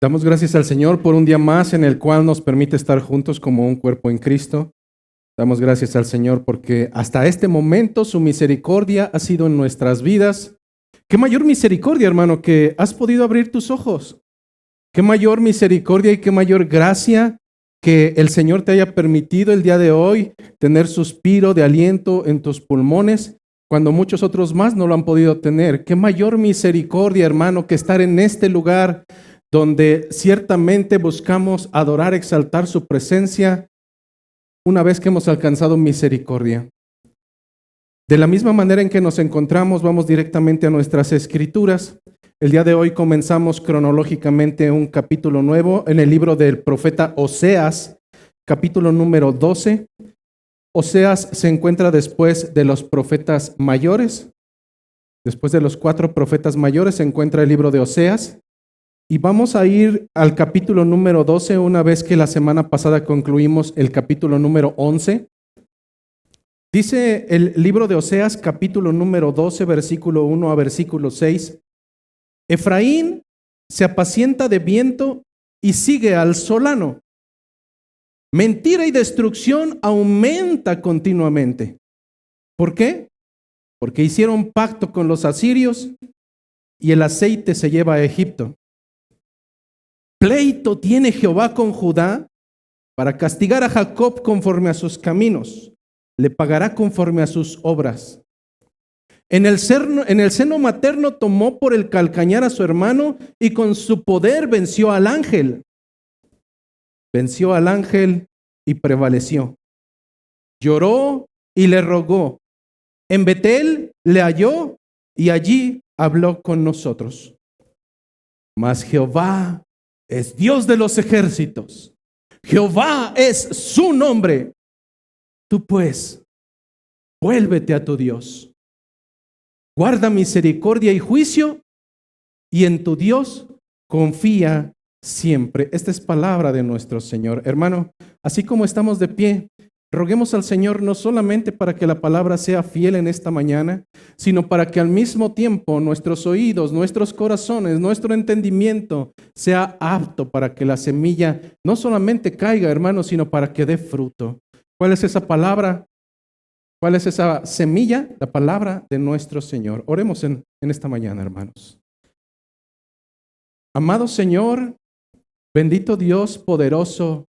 Damos gracias al Señor por un día más en el cual nos permite estar juntos como un cuerpo en Cristo. Damos gracias al Señor porque hasta este momento su misericordia ha sido en nuestras vidas. Qué mayor misericordia, hermano, que has podido abrir tus ojos. Qué mayor misericordia y qué mayor gracia que el Señor te haya permitido el día de hoy tener suspiro de aliento en tus pulmones cuando muchos otros más no lo han podido tener. Qué mayor misericordia, hermano, que estar en este lugar donde ciertamente buscamos adorar, exaltar su presencia una vez que hemos alcanzado misericordia. De la misma manera en que nos encontramos, vamos directamente a nuestras escrituras. El día de hoy comenzamos cronológicamente un capítulo nuevo en el libro del profeta Oseas, capítulo número 12. Oseas se encuentra después de los profetas mayores. Después de los 4 profetas mayores se encuentra el libro de Oseas. Y vamos a ir al capítulo número 12 una vez que la semana pasada concluimos el capítulo número 11. Dice el libro de Oseas, capítulo número 12, versículo 1 a versículo 6. Efraín se apacienta de viento y sigue al solano. Mentira y destrucción aumenta continuamente. ¿Por qué? Porque hicieron pacto con los asirios y el aceite se lleva a Egipto. Pleito tiene Jehová con Judá para castigar a Jacob conforme a sus caminos. Le pagará conforme a sus obras. En el seno materno tomó por el calcañar a su hermano y con su poder venció al ángel. Venció al ángel y prevaleció. Lloró y le rogó. En Betel le halló y allí habló con nosotros. Mas Jehová es Dios de los ejércitos. Jehová es su nombre. Tú pues, vuélvete a tu Dios. Guarda misericordia y juicio y en tu Dios confía siempre. Esta es palabra de nuestro Señor. Hermano, así como estamos de pie, roguemos al Señor no solamente para que la palabra sea fiel en esta mañana, sino para que al mismo tiempo nuestros oídos, nuestros corazones, nuestro entendimiento sea apto para que la semilla no solamente caiga, hermano, sino para que dé fruto. ¿Cuál es esa palabra? ¿Cuál es esa semilla? La palabra de nuestro Señor. Oremos en esta mañana, hermanos. Amado Señor, bendito Dios poderoso,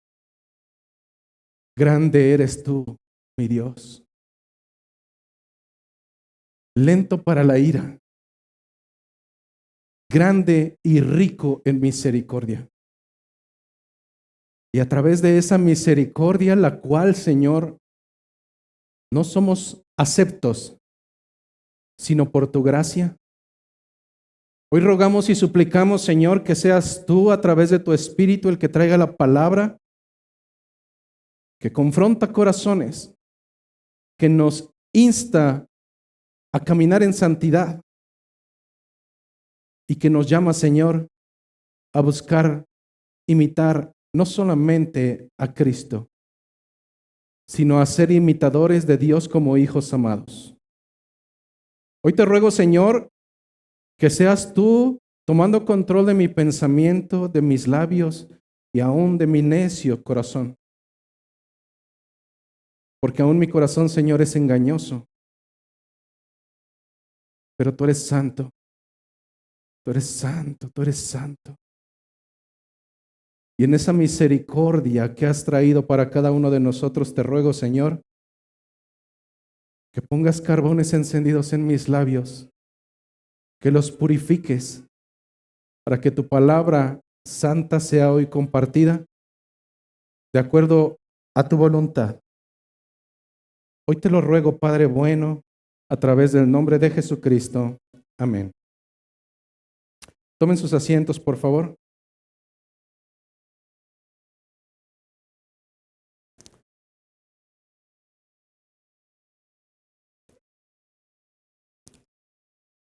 grande eres tú, mi Dios. Lento para la ira, grande y rico en misericordia. Y a través de esa misericordia, la cual, Señor, no somos aceptos, sino por tu gracia. Hoy rogamos y suplicamos, Señor, que seas tú a través de tu Espíritu el que traiga la palabra, que confronta corazones, que nos insta a caminar en santidad y que nos llama, Señor, a buscar imitar no solamente a Cristo, sino a ser imitadores de Dios como hijos amados. Hoy te ruego, Señor, que seas tú tomando control de mi pensamiento, de mis labios y aún de mi necio corazón. Porque aún mi corazón, Señor, es engañoso. Pero tú eres santo. Tú eres santo, tú eres santo. Y en esa misericordia que has traído para cada uno de nosotros, te ruego, Señor, que pongas carbones encendidos en mis labios, que los purifiques para que tu palabra santa sea hoy compartida de acuerdo a tu voluntad. Hoy te lo ruego, Padre bueno, a través del nombre de Jesucristo. Amén. Tomen sus asientos, por favor.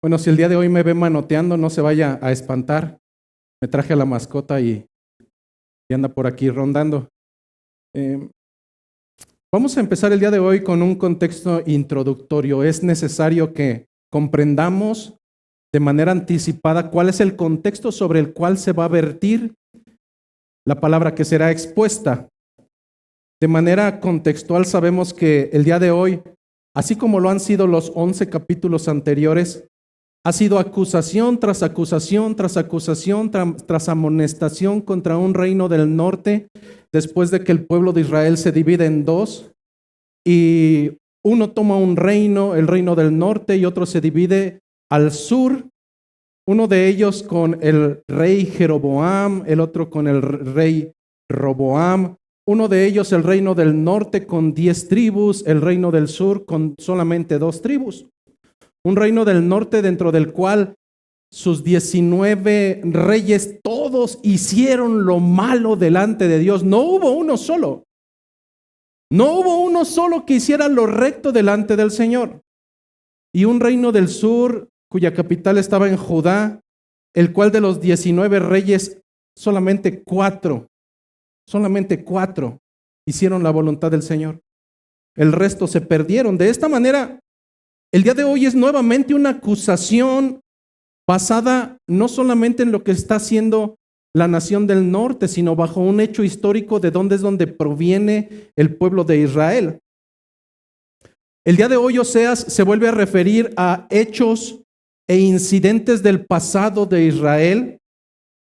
Bueno, si el día de hoy me ve manoteando, no se vaya a espantar. Me traje a la mascota y anda por aquí rondando. Vamos a empezar el día de hoy con un contexto introductorio. Es necesario que comprendamos de manera anticipada cuál es el contexto sobre el cual se va a vertir la palabra que será expuesta. De manera contextual sabemos que el día de hoy, así como lo han sido los 11 capítulos anteriores, ha sido acusación tras acusación, tras acusación, tras amonestación contra un reino del norte, después de que el pueblo de Israel se divide en dos y uno toma un reino, el reino del norte, y otro se divide al sur, uno de ellos con el rey Jeroboam, el otro con el rey Roboam, uno de ellos el reino del norte con 10 tribus, el reino del sur con solamente 2 tribus. Un reino del norte dentro del cual sus 19 reyes todos hicieron lo malo delante de Dios. No hubo uno solo. No hubo uno solo que hiciera lo recto delante del Señor. Y un reino del sur cuya capital estaba en Judá, el cual de los 19 reyes solamente 4 hicieron la voluntad del Señor. El resto se perdieron. De esta manera, el día de hoy es nuevamente una acusación basada no solamente en lo que está haciendo la nación del norte, sino bajo un hecho histórico de dónde es donde proviene el pueblo de Israel. El día de hoy Oseas se vuelve a referir a hechos e incidentes del pasado de Israel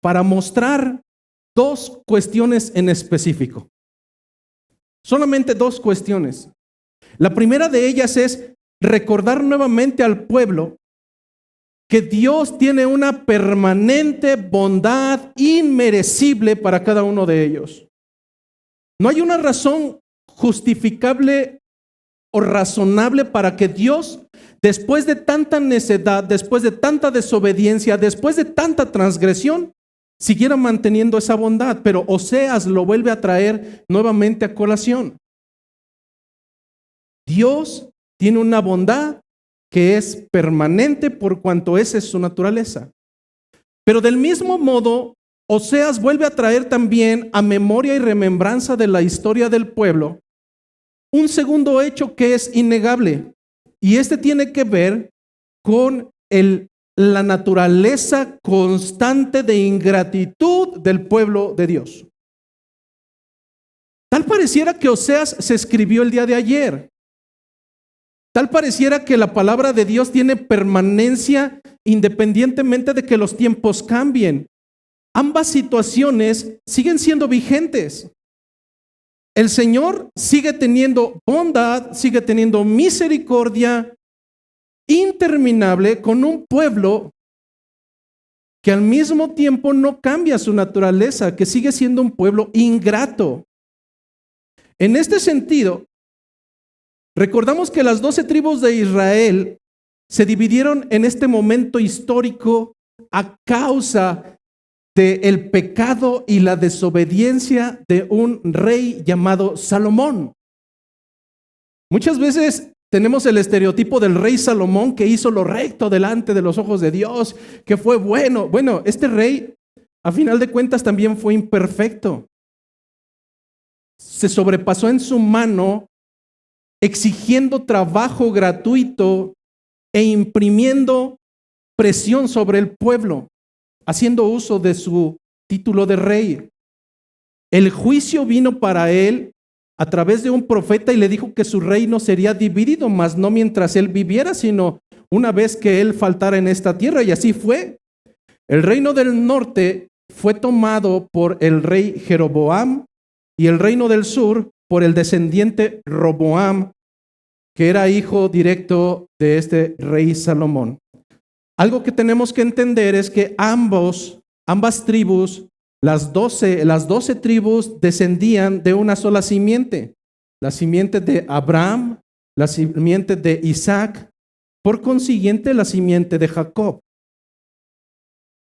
para mostrar 2 cuestiones en específico. Solamente 2 cuestiones. La primera de ellas es recordar nuevamente al pueblo que Dios tiene una permanente bondad inmerecible para cada uno de ellos. No hay una razón justificable o razonable para que Dios, después de tanta necedad, después de tanta desobediencia, después de tanta transgresión, siguiera manteniendo esa bondad. Pero Oseas lo vuelve a traer nuevamente a colación. Dios tiene una bondad que es permanente por cuanto esa es su naturaleza. Pero del mismo modo, Oseas vuelve a traer también a memoria y remembranza de la historia del pueblo un segundo hecho que es innegable, y este tiene que ver con la naturaleza constante de ingratitud del pueblo de Dios. Tal pareciera que Oseas se escribió el día de ayer. Tal pareciera que la palabra de Dios tiene permanencia independientemente de que los tiempos cambien. Ambas situaciones siguen siendo vigentes. El Señor sigue teniendo bondad, sigue teniendo misericordia interminable con un pueblo que al mismo tiempo no cambia su naturaleza, que sigue siendo un pueblo ingrato. En este sentido, recordamos que las 12 tribus de Israel se dividieron en este momento histórico a causa del pecado y la desobediencia de un rey llamado Salomón. Muchas veces tenemos el estereotipo del rey Salomón que hizo lo recto delante de los ojos de Dios, que fue bueno. Bueno, este rey, a final de cuentas, también fue imperfecto. Se sobrepasó en su mano, exigiendo trabajo gratuito e imprimiendo presión sobre el pueblo, haciendo uso de su título de rey. El juicio vino para él a través de un profeta y le dijo que su reino sería dividido, mas no mientras él viviera, sino una vez que él faltara en esta tierra. Y así fue. El reino del norte fue tomado por el rey Jeroboam y el reino del sur por el descendiente Roboam, que era hijo directo de este rey Salomón. Algo que tenemos que entender es que ambas tribus, las 12 tribus descendían de una sola simiente, la simiente de Abraham, la simiente de Isaac, por consiguiente la simiente de Jacob.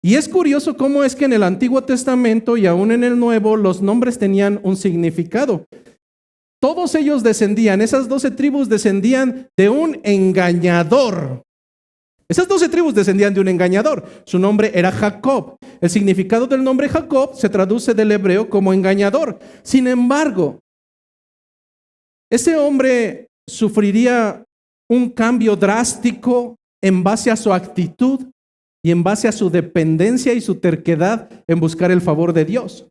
Y es curioso cómo es que en el Antiguo Testamento y aún en el Nuevo los nombres tenían un significado. Todos ellos descendían, esas 12 tribus descendían de un engañador. Esas 12 tribus descendían de un engañador. Su nombre era Jacob. El significado del nombre Jacob se traduce del hebreo como engañador. Sin embargo, ese hombre sufriría un cambio drástico en base a su actitud y en base a su dependencia y su terquedad en buscar el favor de Dios.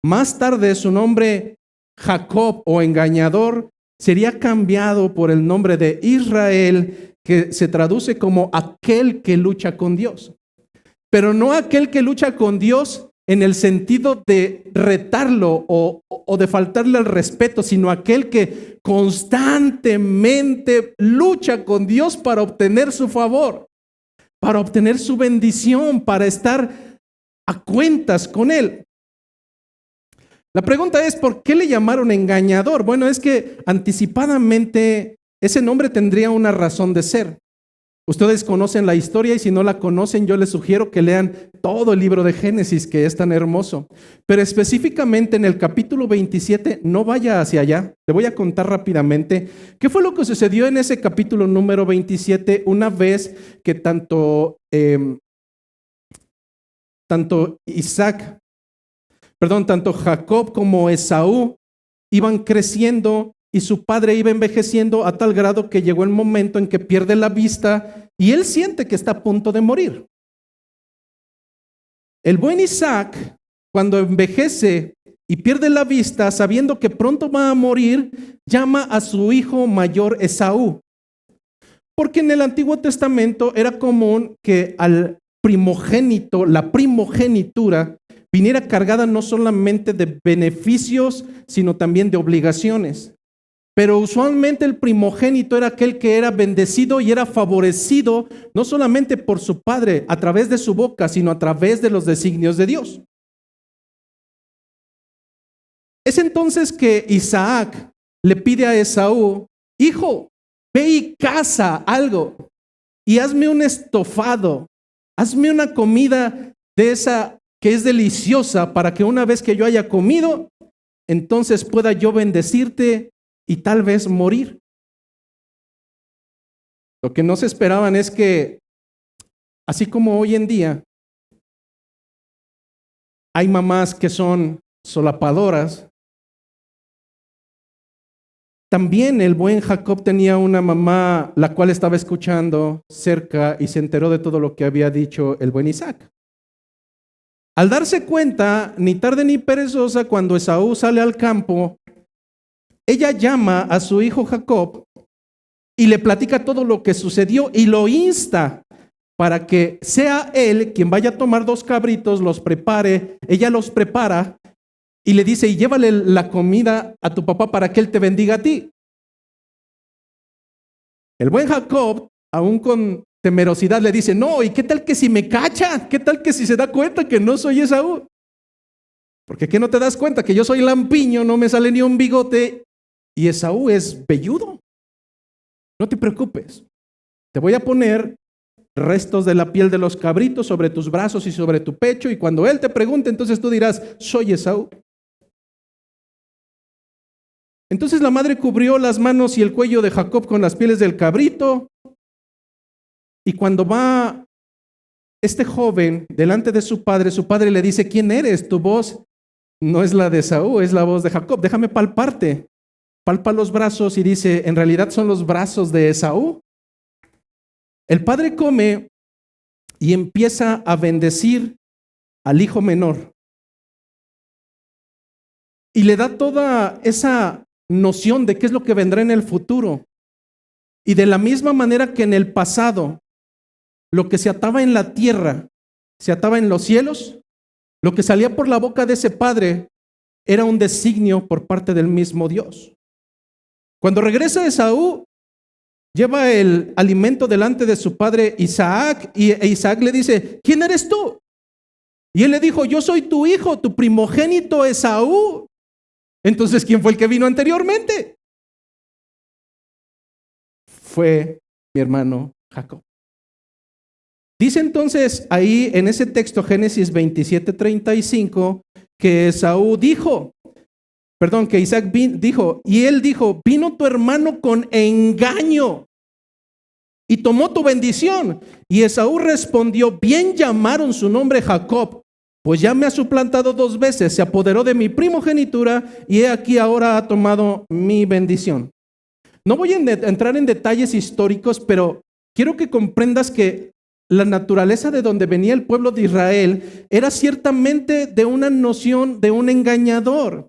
Más tarde su nombre Jacob o engañador sería cambiado por el nombre de Israel, que se traduce como aquel que lucha con Dios. Pero no aquel que lucha con Dios en el sentido de retarlo o de faltarle al respeto, sino aquel que constantemente lucha con Dios para obtener su favor, para obtener su bendición, para estar a cuentas con Él. La pregunta es, ¿por qué le llamaron engañador? Bueno, es que anticipadamente ese nombre tendría una razón de ser. Ustedes conocen la historia y si no la conocen, yo les sugiero que lean todo el libro de Génesis, que es tan hermoso. Pero específicamente en el capítulo 27, no vaya hacia allá, te voy a contar rápidamente qué fue lo que sucedió en ese capítulo número 27 una vez que tanto Jacob como Esaú iban creciendo y su padre iba envejeciendo a tal grado que llegó el momento en que pierde la vista y él siente que está a punto de morir. El buen Isaac, cuando envejece y pierde la vista, sabiendo que pronto va a morir, llama a su hijo mayor Esaú. Porque en el Antiguo Testamento era común que al primogénito, la primogenitura, viniera cargada no solamente de beneficios, sino también de obligaciones. Pero usualmente el primogénito era aquel que era bendecido y era favorecido no solamente por su padre a través de su boca, sino a través de los designios de Dios. Es entonces que Isaac le pide a Esaú: hijo, ve y caza algo y hazme un estofado, hazme una comida de esa que es deliciosa para que una vez que yo haya comido, entonces pueda yo bendecirte y tal vez morir. Lo que no se esperaban es que, así como hoy en día, hay mamás que son solapadoras, también el buen Jacob tenía una mamá la cual estaba escuchando cerca y se enteró de todo lo que había dicho el buen Isaac. Al darse cuenta, ni tarde ni perezosa, cuando Esaú sale al campo, ella llama a su hijo Jacob y le platica todo lo que sucedió y lo insta para que sea él quien vaya a tomar 2 cabritos, los prepare. Ella los prepara y le dice: y llévale la comida a tu papá para que él te bendiga a ti. El buen Jacob, aún con temerosidad, le dice: no, ¿y qué tal que si me cacha? ¿Qué tal que si se da cuenta que no soy Esaú? Porque ¿qué no te das cuenta? Que yo soy lampiño, no me sale ni un bigote y Esaú es velludo. No te preocupes, te voy a poner restos de la piel de los cabritos sobre tus brazos y sobre tu pecho, y cuando él te pregunte, entonces tú dirás: soy Esaú. Entonces la madre cubrió las manos y el cuello de Jacob con las pieles del cabrito, y cuando va este joven delante de su padre le dice: ¿quién eres? Tu voz no es la de Esaú, es la voz de Jacob, déjame palparte. Palpa los brazos y dice: ¿en realidad son los brazos de Esaú? El padre come y empieza a bendecir al hijo menor. Y le da toda esa noción de qué es lo que vendrá en el futuro. Y de la misma manera que en el pasado, lo que se ataba en la tierra, se ataba en los cielos, lo que salía por la boca de ese padre era un designio por parte del mismo Dios. Cuando regresa Esaú, lleva el alimento delante de su padre Isaac, e Isaac le dice: ¿quién eres tú? Y él le dijo: yo soy tu hijo, tu primogénito Esaú. Entonces, ¿quién fue el que vino anteriormente? Fue mi hermano Jacob. Dice entonces ahí en ese texto, Génesis 27:35, que Esaú dijo, que Isaac dijo, y él dijo: vino tu hermano con engaño y tomó tu bendición. Y Esaú respondió: bien llamaron su nombre Jacob, pues ya me ha suplantado 2 veces, se apoderó de mi primogenitura y he aquí ahora ha tomado mi bendición. No voy a entrar en detalles históricos, pero quiero que comprendas que la naturaleza de donde venía el pueblo de Israel era ciertamente de una noción de un engañador,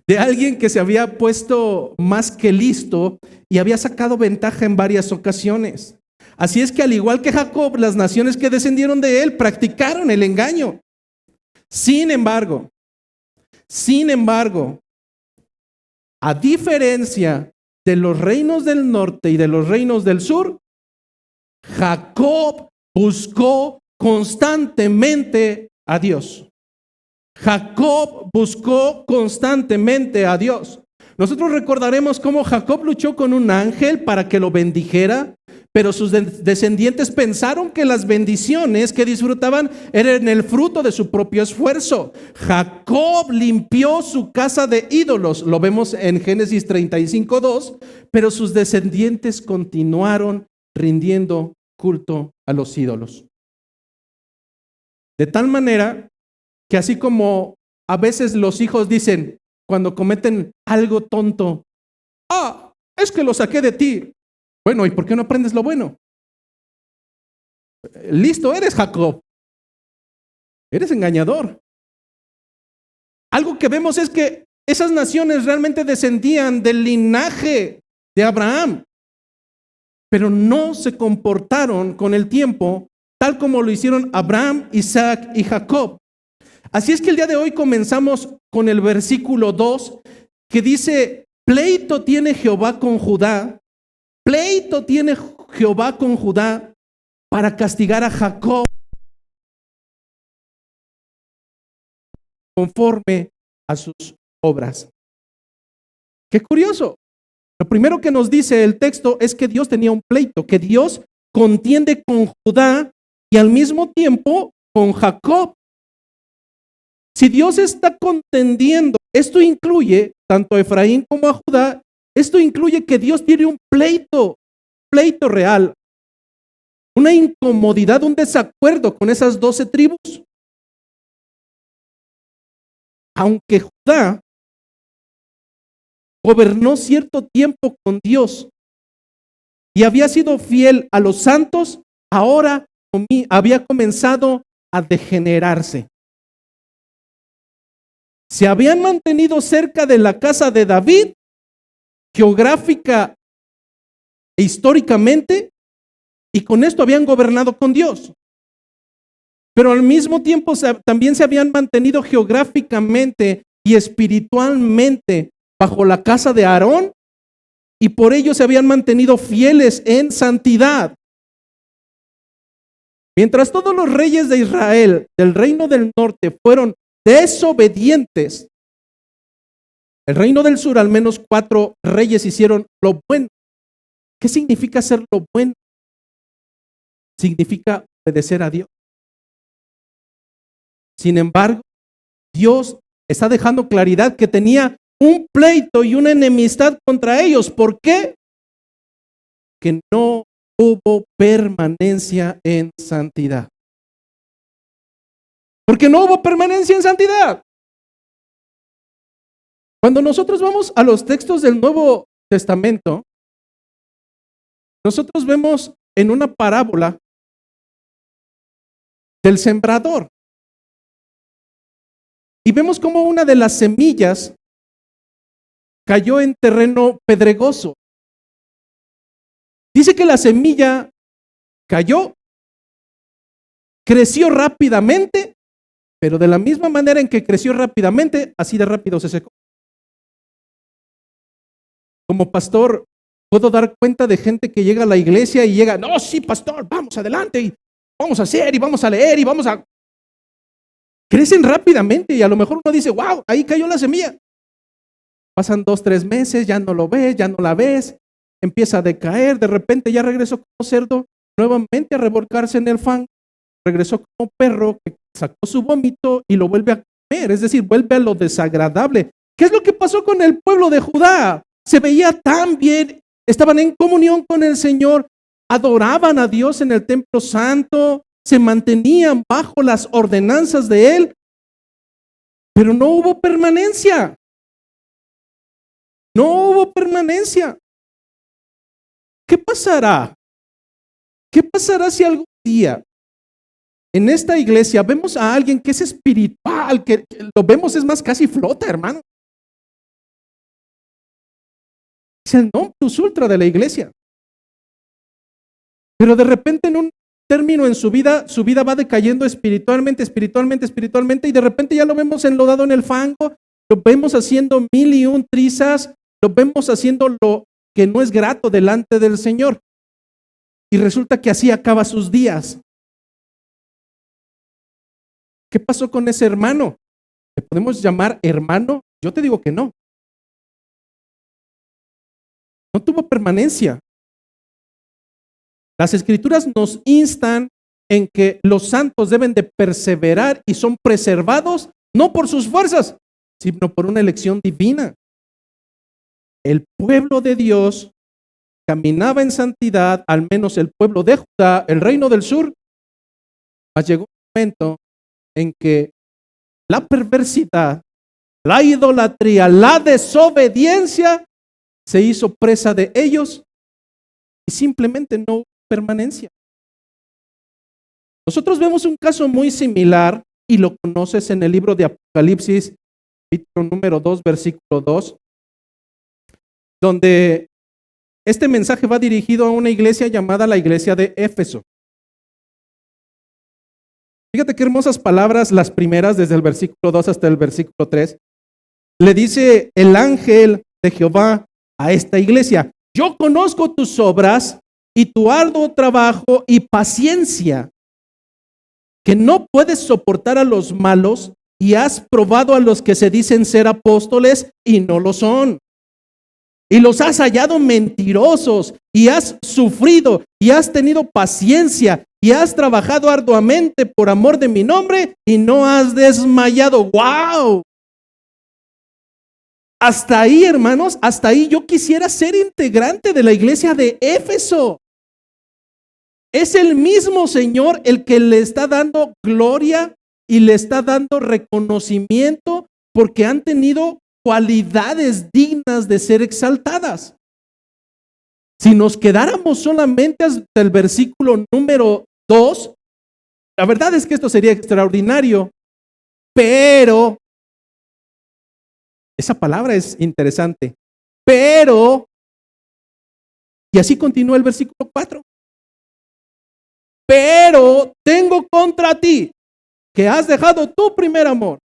de alguien que se había puesto más que listo y había sacado ventaja en varias ocasiones. Así es que al igual que Jacob, las naciones que descendieron de él practicaron el engaño. Sin embargo, a diferencia de los reinos del norte y de los reinos del sur, Jacob buscó constantemente a Dios. Jacob buscó constantemente a Dios. Nosotros recordaremos cómo Jacob luchó con un ángel para que lo bendijera, pero sus descendientes pensaron que las bendiciones que disfrutaban eran el fruto de su propio esfuerzo. Jacob limpió su casa de ídolos, lo vemos en Génesis 35:2, pero sus descendientes continuaron rindiendo culto a los ídolos. De tal manera que así como a veces los hijos dicen cuando cometen algo tonto, es que lo saqué de ti. Bueno, ¿y por qué no aprendes lo bueno? Listo eres, Jacob. Eres engañador. Algo que vemos es que esas naciones realmente descendían del linaje de Abraham, pero no se comportaron con el tiempo tal como lo hicieron Abraham, Isaac y Jacob. Así es que el día de hoy comenzamos con el versículo 2 que dice: pleito tiene Jehová con Judá, pleito tiene Jehová con Judá para castigar a Jacob conforme a sus obras. Qué curioso. Lo primero que nos dice el texto es que Dios tenía un pleito, que Dios contiende con Judá y al mismo tiempo con Jacob. Si Dios está contendiendo, esto incluye tanto a Efraín como a Judá, esto incluye que Dios tiene un pleito real, una incomodidad, un desacuerdo con esas 12 tribus. Aunque Judá gobernó cierto tiempo con Dios y había sido fiel a los santos, ahora había comenzado a degenerarse. Se habían mantenido cerca de la casa de David, geográfica e históricamente, y con esto habían gobernado con Dios. Pero al mismo tiempo también se habían mantenido geográficamente y espiritualmente bajo la casa de Aarón, y por ello se habían mantenido fieles en santidad. Mientras todos los reyes de Israel, del reino del norte, fueron desobedientes, el reino del sur, al menos 4 reyes hicieron lo bueno. ¿Qué significa hacer lo bueno? Significa obedecer a Dios. Sin embargo, Dios está dejando claridad que tenía un pleito y una enemistad contra ellos. ¿Por qué? Que no hubo permanencia en santidad. Porque no hubo permanencia en santidad. Cuando nosotros vamos a los textos del Nuevo Testamento, nosotros vemos en una parábola del sembrador. Y vemos cómo una de las semillas cayó en terreno pedregoso. Dice que la semilla cayó, creció rápidamente, pero de la misma manera en que creció rápidamente, así de rápido se secó. Como pastor, puedo dar cuenta de gente que llega a la iglesia y llega, no, sí, pastor, vamos adelante, y vamos a hacer, y vamos a leer, y vamos a... Crecen rápidamente y a lo mejor uno dice, wow, ahí cayó la semilla. Pasan 2, 3 meses, ya no lo ves, ya no la ves, empieza a decaer, de repente ya regresó como cerdo, nuevamente a revolcarse en el fango, regresó como perro que sacó su vómito y lo vuelve a comer, es decir, vuelve a lo desagradable. ¿Qué es lo que pasó con el pueblo de Judá? Se veía tan bien, estaban en comunión con el Señor, adoraban a Dios en el templo santo, se mantenían bajo las ordenanzas de Él, pero no hubo permanencia. No hubo permanencia. ¿Qué pasará? ¿Qué pasará si algún día en esta iglesia vemos a alguien que es espiritual, que lo vemos, es más, casi flota, hermano. Es el non plus ultra de la iglesia. Pero de repente en un término en su vida va decayendo espiritualmente, y de repente ya lo vemos enlodado en el fango, lo vemos haciendo 1001 trizas, lo vemos haciendo lo que no es grato delante del Señor. Y resulta que así acaba sus días. ¿Qué pasó con ese hermano? ¿Le podemos llamar hermano? Yo te digo que no. No tuvo permanencia. Las Escrituras nos instan en que los santos deben de perseverar y son preservados no por sus fuerzas, sino por una elección divina. El pueblo de Dios caminaba en santidad, al menos el pueblo de Judá, el reino del sur, mas llegó un momento en que la perversidad, la idolatría, la desobediencia se hizo presa de ellos y simplemente no hubo permanencia. Nosotros vemos un caso muy similar y lo conoces en el libro de Apocalipsis, capítulo número 2, versículo 2, donde este mensaje va dirigido a una iglesia llamada la iglesia de Éfeso. Fíjate qué hermosas palabras, las primeras desde el versículo 2 hasta el versículo 3. Le dice el ángel de Jehová a esta iglesia: yo conozco tus obras y tu arduo trabajo y paciencia, que no puedes soportar a los malos y has probado a los que se dicen ser apóstoles y no lo son. Y los has hallado mentirosos y has sufrido y has tenido paciencia y has trabajado arduamente por amor de mi nombre y no has desmayado. ¡Wow! Hasta ahí, hermanos, hasta ahí yo quisiera ser integrante de la iglesia de Éfeso. Es el mismo Señor el que le está dando gloria y le está dando reconocimiento porque han tenido cualidades dignas de ser exaltadas. Si nos quedáramos solamente hasta el versículo número 2, la verdad es que esto sería extraordinario, pero esa palabra es interesante. Pero, y así continúa el versículo 4. Pero tengo contra ti que has dejado tu primer amor.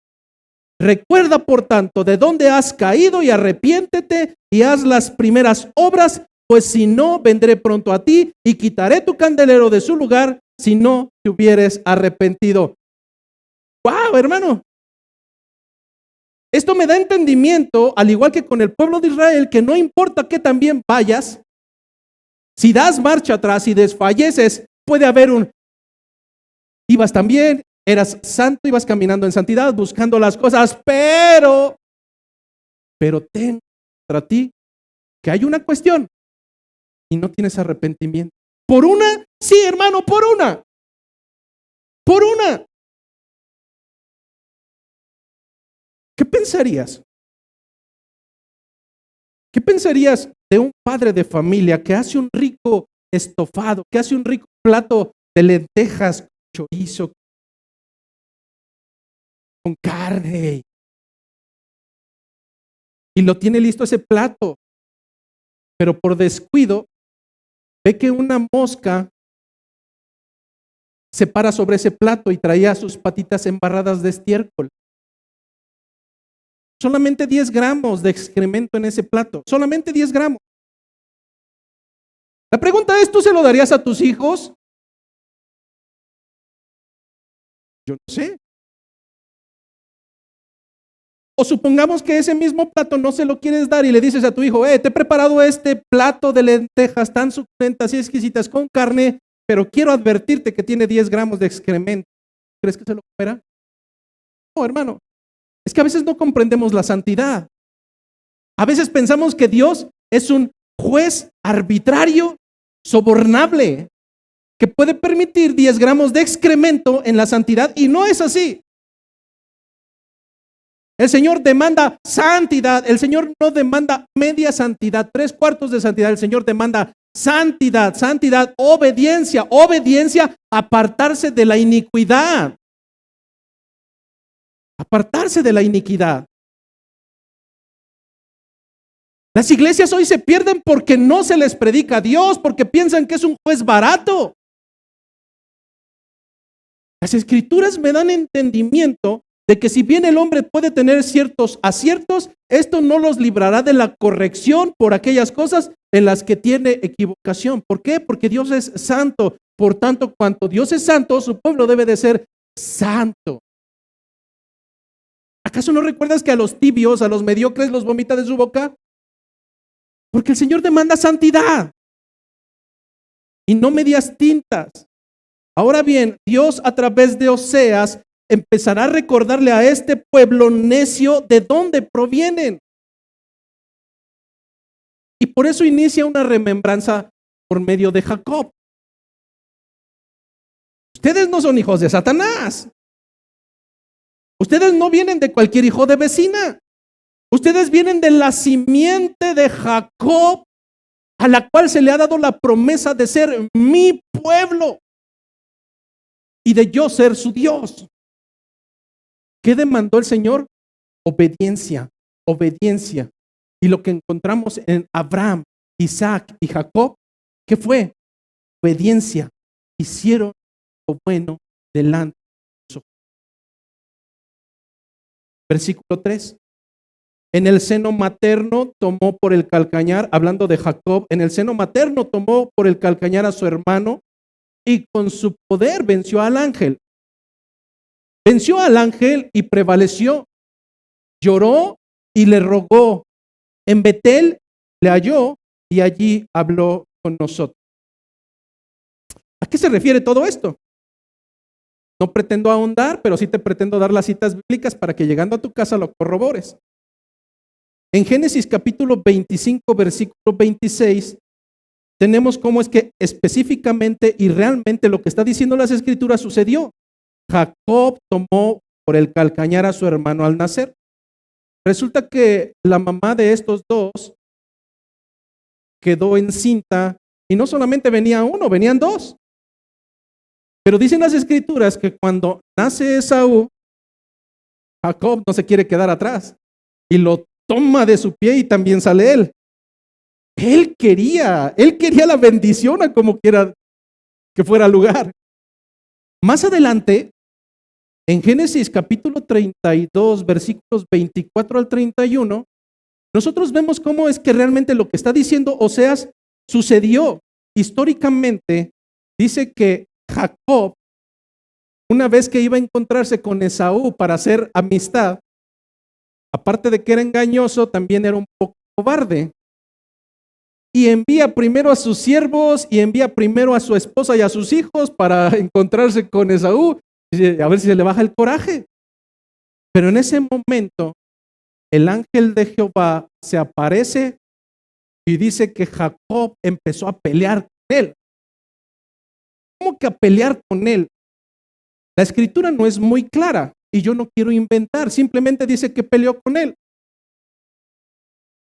Recuerda, por tanto, de dónde has caído y arrepiéntete y haz las primeras obras, pues si no, vendré pronto a ti y quitaré tu candelero de su lugar si no te hubieres arrepentido. ¡Wow, hermano! Esto me da entendimiento, al igual que con el pueblo de Israel, que no importa que también vayas, si das marcha atrás y desfalleces, puede haber ibas también, eras santo, ibas caminando en santidad, buscando las cosas, pero ten contra ti que hay una cuestión y no tienes arrepentimiento. ¿Por una? Sí, hermano, por una. Por una. ¿Qué pensarías? ¿Qué pensarías de un padre de familia que hace un rico estofado, que hace un rico plato de lentejas con chorizo, con carne, y lo tiene listo ese plato, pero por descuido ve que una mosca se para sobre ese plato y traía sus patitas embarradas de estiércol? Solamente 10 gramos de excremento en ese plato, solamente 10 gramos. La pregunta es, ¿tú se lo darías a tus hijos? Yo no sé. O supongamos que ese mismo plato no se lo quieres dar y le dices a tu hijo: te he preparado este plato de lentejas tan suculentas y exquisitas con carne, pero quiero advertirte que tiene 10 gramos de excremento. ¿Crees que se lo comerá? No, hermano. Es que a veces no comprendemos la santidad. A veces pensamos que Dios es un juez arbitrario, sobornable, que puede permitir 10 gramos de excremento en la santidad, y no es así. El Señor demanda santidad. El Señor no demanda media santidad, 3/4 de santidad. El Señor demanda santidad, santidad, obediencia, obediencia, apartarse de la iniquidad. Apartarse de la iniquidad. Las iglesias hoy se pierden porque no se les predica a Dios, porque piensan que es un juez barato. Las escrituras me dan entendimiento de que si bien el hombre puede tener ciertos aciertos, esto no los librará de la corrección por aquellas cosas en las que tiene equivocación. ¿Por qué? Porque Dios es santo. Por tanto, cuanto Dios es santo, su pueblo debe de ser santo. ¿Acaso no recuerdas que a los tibios, a los mediocres los vomita de su boca? Porque el Señor demanda santidad y no medias tintas. Ahora bien, Dios a través de Oseas empezará a recordarle a este pueblo necio de dónde provienen. Y por eso inicia una remembranza por medio de Jacob. Ustedes no son hijos de Satanás. Ustedes no vienen de cualquier hijo de vecina. Ustedes vienen de la simiente de Jacob, a la cual se le ha dado la promesa de ser mi pueblo y de yo ser su Dios. ¿Qué demandó el Señor? Obediencia, obediencia. Y lo que encontramos en Abraham, Isaac y Jacob, ¿qué fue? Obediencia. Hicieron lo bueno delante de nosotros. Versículo 3. En el seno materno tomó por el calcañar, hablando de Jacob, en el seno materno tomó por el calcañar a su hermano y con su poder venció al ángel. Venció al ángel y prevaleció. Lloró y le rogó. En Betel le halló y allí habló con nosotros. ¿A qué se refiere todo esto? No pretendo ahondar, pero sí te pretendo dar las citas bíblicas para que llegando a tu casa lo corrobores. En Génesis capítulo 25, versículo 26, tenemos cómo es que específicamente y realmente lo que está diciendo las escrituras sucedió. Jacob tomó por el calcañar a su hermano al nacer. Resulta que la mamá de estos dos quedó encinta y no solamente venía uno, venían dos. Pero dicen las escrituras que cuando nace Esaú, Jacob no se quiere quedar atrás y lo toma de su pie y también sale él. Él quería la bendición a como quiera que fuera el lugar. Más adelante, en Génesis capítulo 32, versículos 24 al 31, nosotros vemos cómo es que realmente lo que está diciendo Oseas sucedió. Históricamente, dice que Jacob, una vez que iba a encontrarse con Esaú para hacer amistad, aparte de que era engañoso, también era un poco cobarde. Y envía primero a sus siervos y envía primero a su esposa y a sus hijos para encontrarse con Esaú, a ver si se le baja el coraje. Pero en ese momento, el ángel de Jehová se aparece y dice que Jacob empezó a pelear con él. ¿Cómo que a pelear con él? La escritura no es muy clara y yo no quiero inventar, simplemente dice que peleó con él.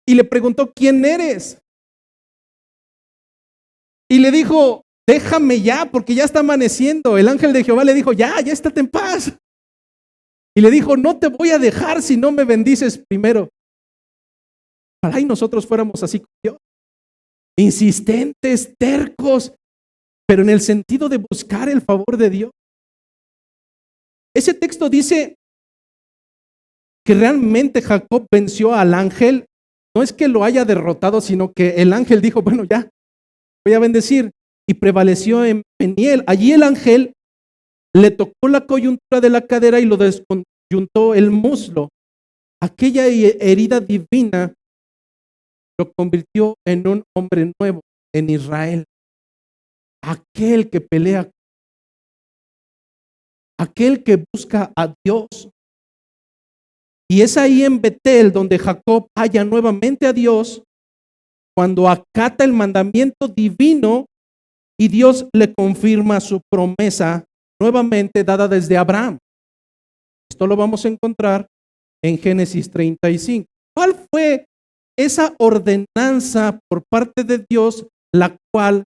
Y le preguntó, ¿quién eres? Y le dijo, déjame ya, porque ya está amaneciendo. El ángel de Jehová le dijo, ya estate en paz. Y le dijo, no te voy a dejar si no me bendices primero. Ojalá y nosotros fuéramos así con Dios. Insistentes, tercos, pero en el sentido de buscar el favor de Dios. Ese texto dice que realmente Jacob venció al ángel. No es que lo haya derrotado, sino que el ángel dijo, bueno, ya, voy a bendecir. Y prevaleció en Peniel. Allí el ángel le tocó la coyuntura de la cadera y lo descoyuntó el muslo. Aquella herida divina lo convirtió en un hombre nuevo en Israel. Aquel que pelea, aquel que busca a Dios. Y es ahí en Betel donde Jacob halla nuevamente a Dios, cuando acata el mandamiento divino y Dios le confirma su promesa nuevamente dada desde Abraham. Esto lo vamos a encontrar en Génesis 35. ¿Cuál fue esa ordenanza por parte de Dios, la cual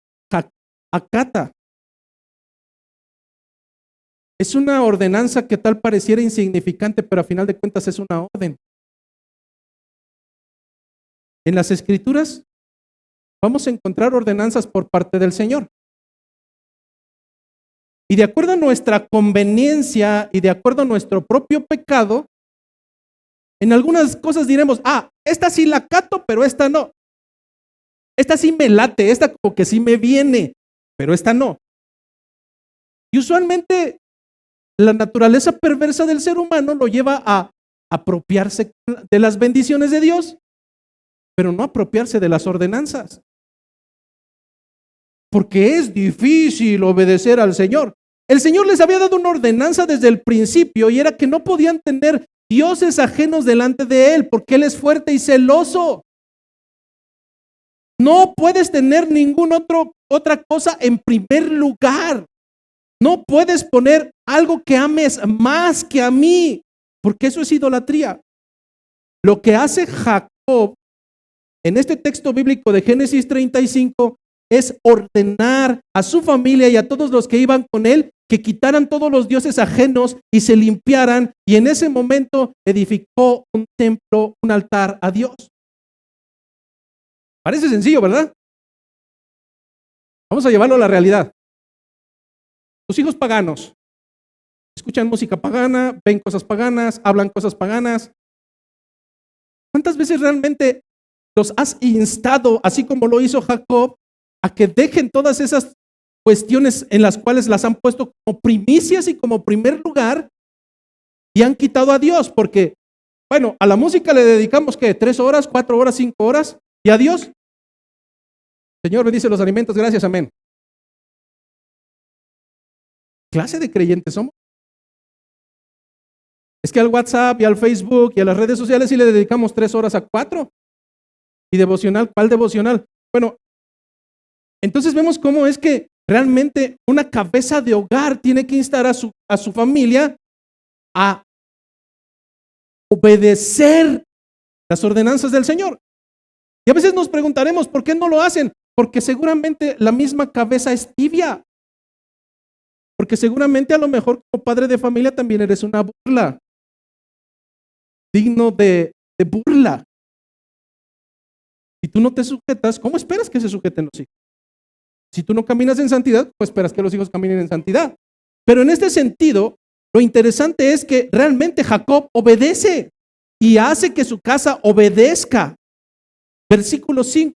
acata. Es una ordenanza que tal pareciera insignificante, pero a final de cuentas es una orden. En las Escrituras vamos a encontrar ordenanzas por parte del Señor. Y de acuerdo a nuestra conveniencia y de acuerdo a nuestro propio pecado, en algunas cosas diremos, esta sí la acato, pero esta no. Esta sí me late, esta como que sí me viene, pero esta no. Y usualmente la naturaleza perversa del ser humano lo lleva a apropiarse de las bendiciones de Dios, pero no apropiarse de las ordenanzas. Porque es difícil obedecer al Señor. El Señor les había dado una ordenanza desde el principio y era que no podían tener dioses ajenos delante de Él, porque Él es fuerte y celoso. No puedes tener otra cosa en primer lugar. No puedes poner algo que ames más que a mí, porque eso es idolatría. Lo que hace Jacob en este texto bíblico de Génesis 35 es ordenar a su familia y a todos los que iban con él que quitaran todos los dioses ajenos y se limpiaran, y en ese momento edificó un templo, un altar a Dios. Parece sencillo, ¿verdad? Vamos a llevarlo a la realidad. Tus hijos paganos escuchan música pagana, ven cosas paganas, hablan cosas paganas. ¿Cuántas veces realmente los has instado, así como lo hizo Jacob, a que dejen todas esas cuestiones en las cuales las han puesto como primicias y como primer lugar y han quitado a Dios? Porque, bueno, a la música le dedicamos, ¿qué? 3 horas, 4 horas, 5 horas, y a Dios, Señor, bendice los alimentos, gracias, amén. ¿Qué clase de creyentes somos? Es que al WhatsApp y al Facebook y a las redes sociales sí le dedicamos 3 horas a 4. ¿Y devocional? ¿Cuál devocional? Bueno, entonces vemos cómo es que realmente una cabeza de hogar tiene que instar a su familia a obedecer las ordenanzas del Señor. Y a veces nos preguntaremos, ¿por qué no lo hacen? Porque seguramente la misma cabeza es tibia. Porque seguramente a lo mejor como padre de familia también eres una burla. Digno de burla. Si tú no te sujetas, ¿cómo esperas que se sujeten los hijos? Si tú no caminas en santidad, pues esperas que los hijos caminen en santidad. Pero en este sentido, lo interesante es que realmente Jacob obedece y hace que su casa obedezca. Versículo 5.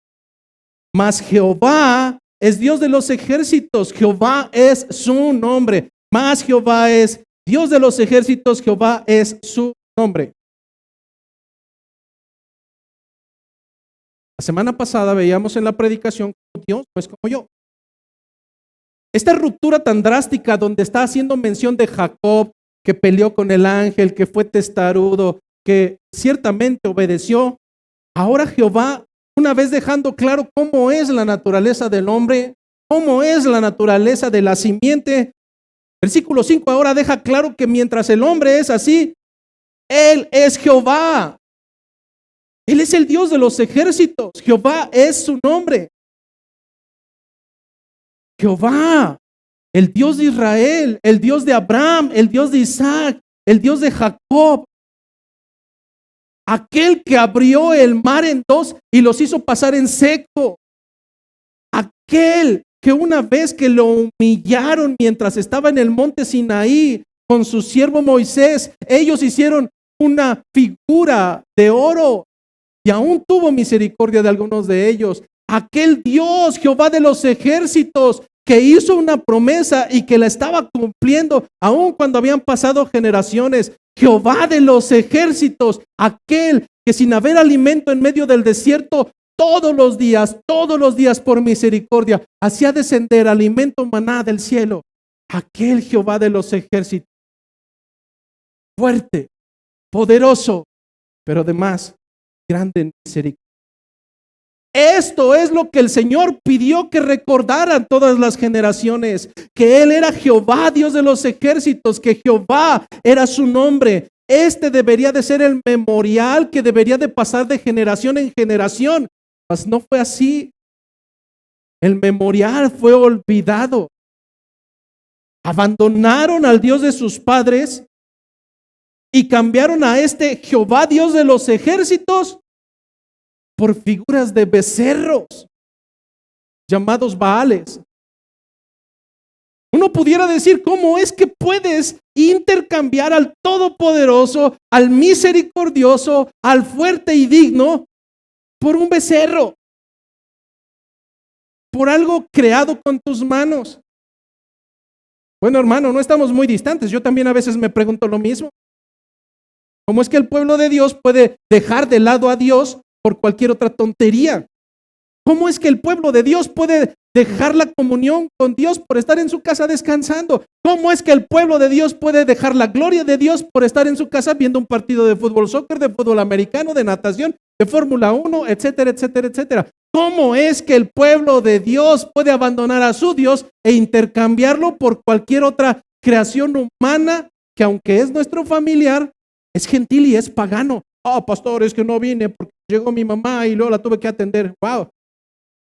Mas Jehová es Dios de los ejércitos, Jehová es su nombre. Mas Jehová es Dios de los ejércitos, Jehová es su nombre. La semana pasada veíamos en la predicación que Dios no es como yo. Esta ruptura tan drástica donde está haciendo mención de Jacob, que peleó con el ángel, que fue testarudo, que ciertamente obedeció. Ahora Jehová, una vez dejando claro cómo es la naturaleza del hombre, cómo es la naturaleza de la simiente, versículo 5 ahora deja claro que mientras el hombre es así, Él es Jehová. Él es el Dios de los ejércitos. Jehová es su nombre. Jehová, el Dios de Israel, el Dios de Abraham, el Dios de Isaac, el Dios de Jacob. Aquel que abrió el mar en dos y los hizo pasar en seco. Aquel que una vez que lo humillaron mientras estaba en el monte Sinaí con su siervo Moisés, ellos hicieron una figura de oro y aún tuvo misericordia de algunos de ellos. Aquel Dios, Jehová de los ejércitos, que hizo una promesa y que la estaba cumpliendo aun cuando habían pasado generaciones. Jehová de los ejércitos, aquel que sin haber alimento en medio del desierto, todos los días por misericordia, hacía descender alimento maná del cielo. Aquel Jehová de los ejércitos, fuerte, poderoso, pero además grande en misericordia. Esto es lo que el Señor pidió que recordaran todas las generaciones, que Él era Jehová, Dios de los ejércitos, que Jehová era su nombre. Este debería de ser el memorial que debería de pasar de generación en generación, mas no fue así. El memorial fue olvidado. Abandonaron al Dios de sus padres y cambiaron a este Jehová, Dios de los ejércitos, por figuras de becerros llamados Baales. Uno pudiera decir, ¿cómo es que puedes intercambiar al Todopoderoso, al misericordioso, al fuerte y digno, por un becerro? Por algo creado con tus manos. Bueno, hermano, no estamos muy distantes. Yo también a veces me pregunto lo mismo. ¿Cómo es que el pueblo de Dios puede dejar de lado a Dios por cualquier otra tontería? ¿Cómo es que el pueblo de Dios puede dejar la comunión con Dios por estar en su casa descansando? ¿Cómo es que el pueblo de Dios puede dejar la gloria de Dios por estar en su casa viendo un partido de fútbol, soccer, de fútbol americano, de natación, de Fórmula 1, etcétera, etcétera, etcétera? ¿Cómo es que el pueblo de Dios puede abandonar a su Dios e intercambiarlo por cualquier otra creación humana que, aunque es nuestro familiar, es gentil y es pagano? Oh, pastor, es que no vine porque llegó mi mamá y luego la tuve que atender. Wow,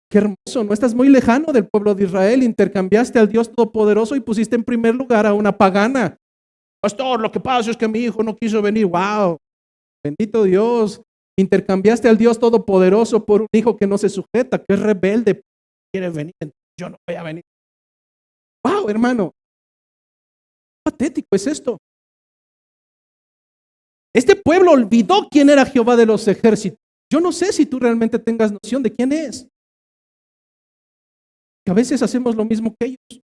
qué hermoso. No estás muy lejano del pueblo de Israel. Intercambiaste al Dios Todopoderoso y pusiste en primer lugar a una pagana. Pastor, lo que pasa es que mi hijo no quiso venir. Wow, bendito Dios. Intercambiaste al Dios Todopoderoso por un hijo que no se sujeta, que es rebelde. Quiere venir, yo no voy a venir. Wow, hermano. Qué patético es esto. Este pueblo olvidó quién era Jehová de los ejércitos. Yo no sé si tú realmente tengas noción de quién es. Que a veces hacemos lo mismo que ellos.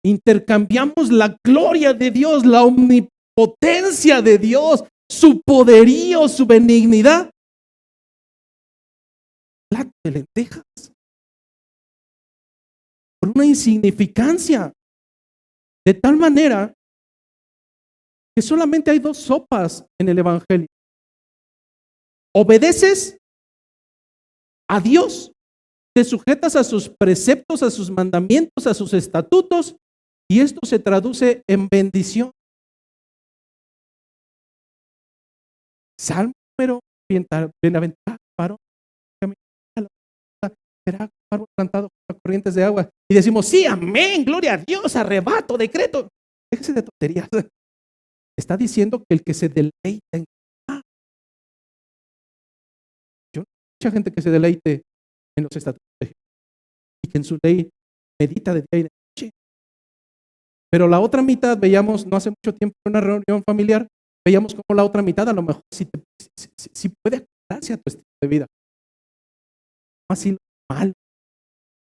Intercambiamos la gloria de Dios, la omnipotencia de Dios, su poderío, su benignidad. Plato de lentejas. Por una insignificancia. De tal manera que solamente hay dos sopas en el evangelio. Obedeces a Dios, te sujetas a sus preceptos, a sus mandamientos, a sus estatutos, y esto se traduce en bendición. Salmo número bienaventurado varón, será árbol plantado junto a corrientes de agua. Y decimos, sí, amén, gloria a Dios, arrebato, decreto. Déjese de tonterías. Está diciendo que el que se deleita en yo no mucha gente que se deleite en los estatutos de Jehová y que en su ley medita de día y de noche. Pero la otra mitad, veíamos no hace mucho tiempo en una reunión familiar, veíamos como la otra mitad a lo mejor sí puede acoplarse a tu estilo de vida. Así lo malo,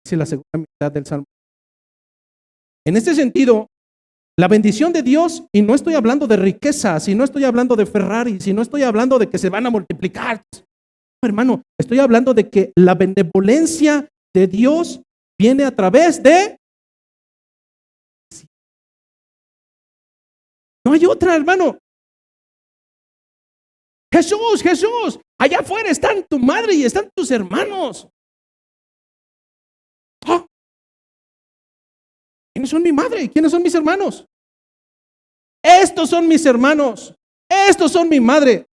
dice la segunda mitad del Salmo. En este sentido, la bendición de Dios, y no estoy hablando de riquezas, y no estoy hablando de Ferrari, y no estoy hablando de que se van a multiplicar. No, hermano, estoy hablando de que la benevolencia de Dios viene a través de... No hay otra, hermano. Jesús, Jesús, allá afuera están tu madre y están tus hermanos. ¿Oh? ¿Quiénes son mi madre? ¿Quiénes son mis hermanos? Estos son mis hermanos. Estos son mi madre.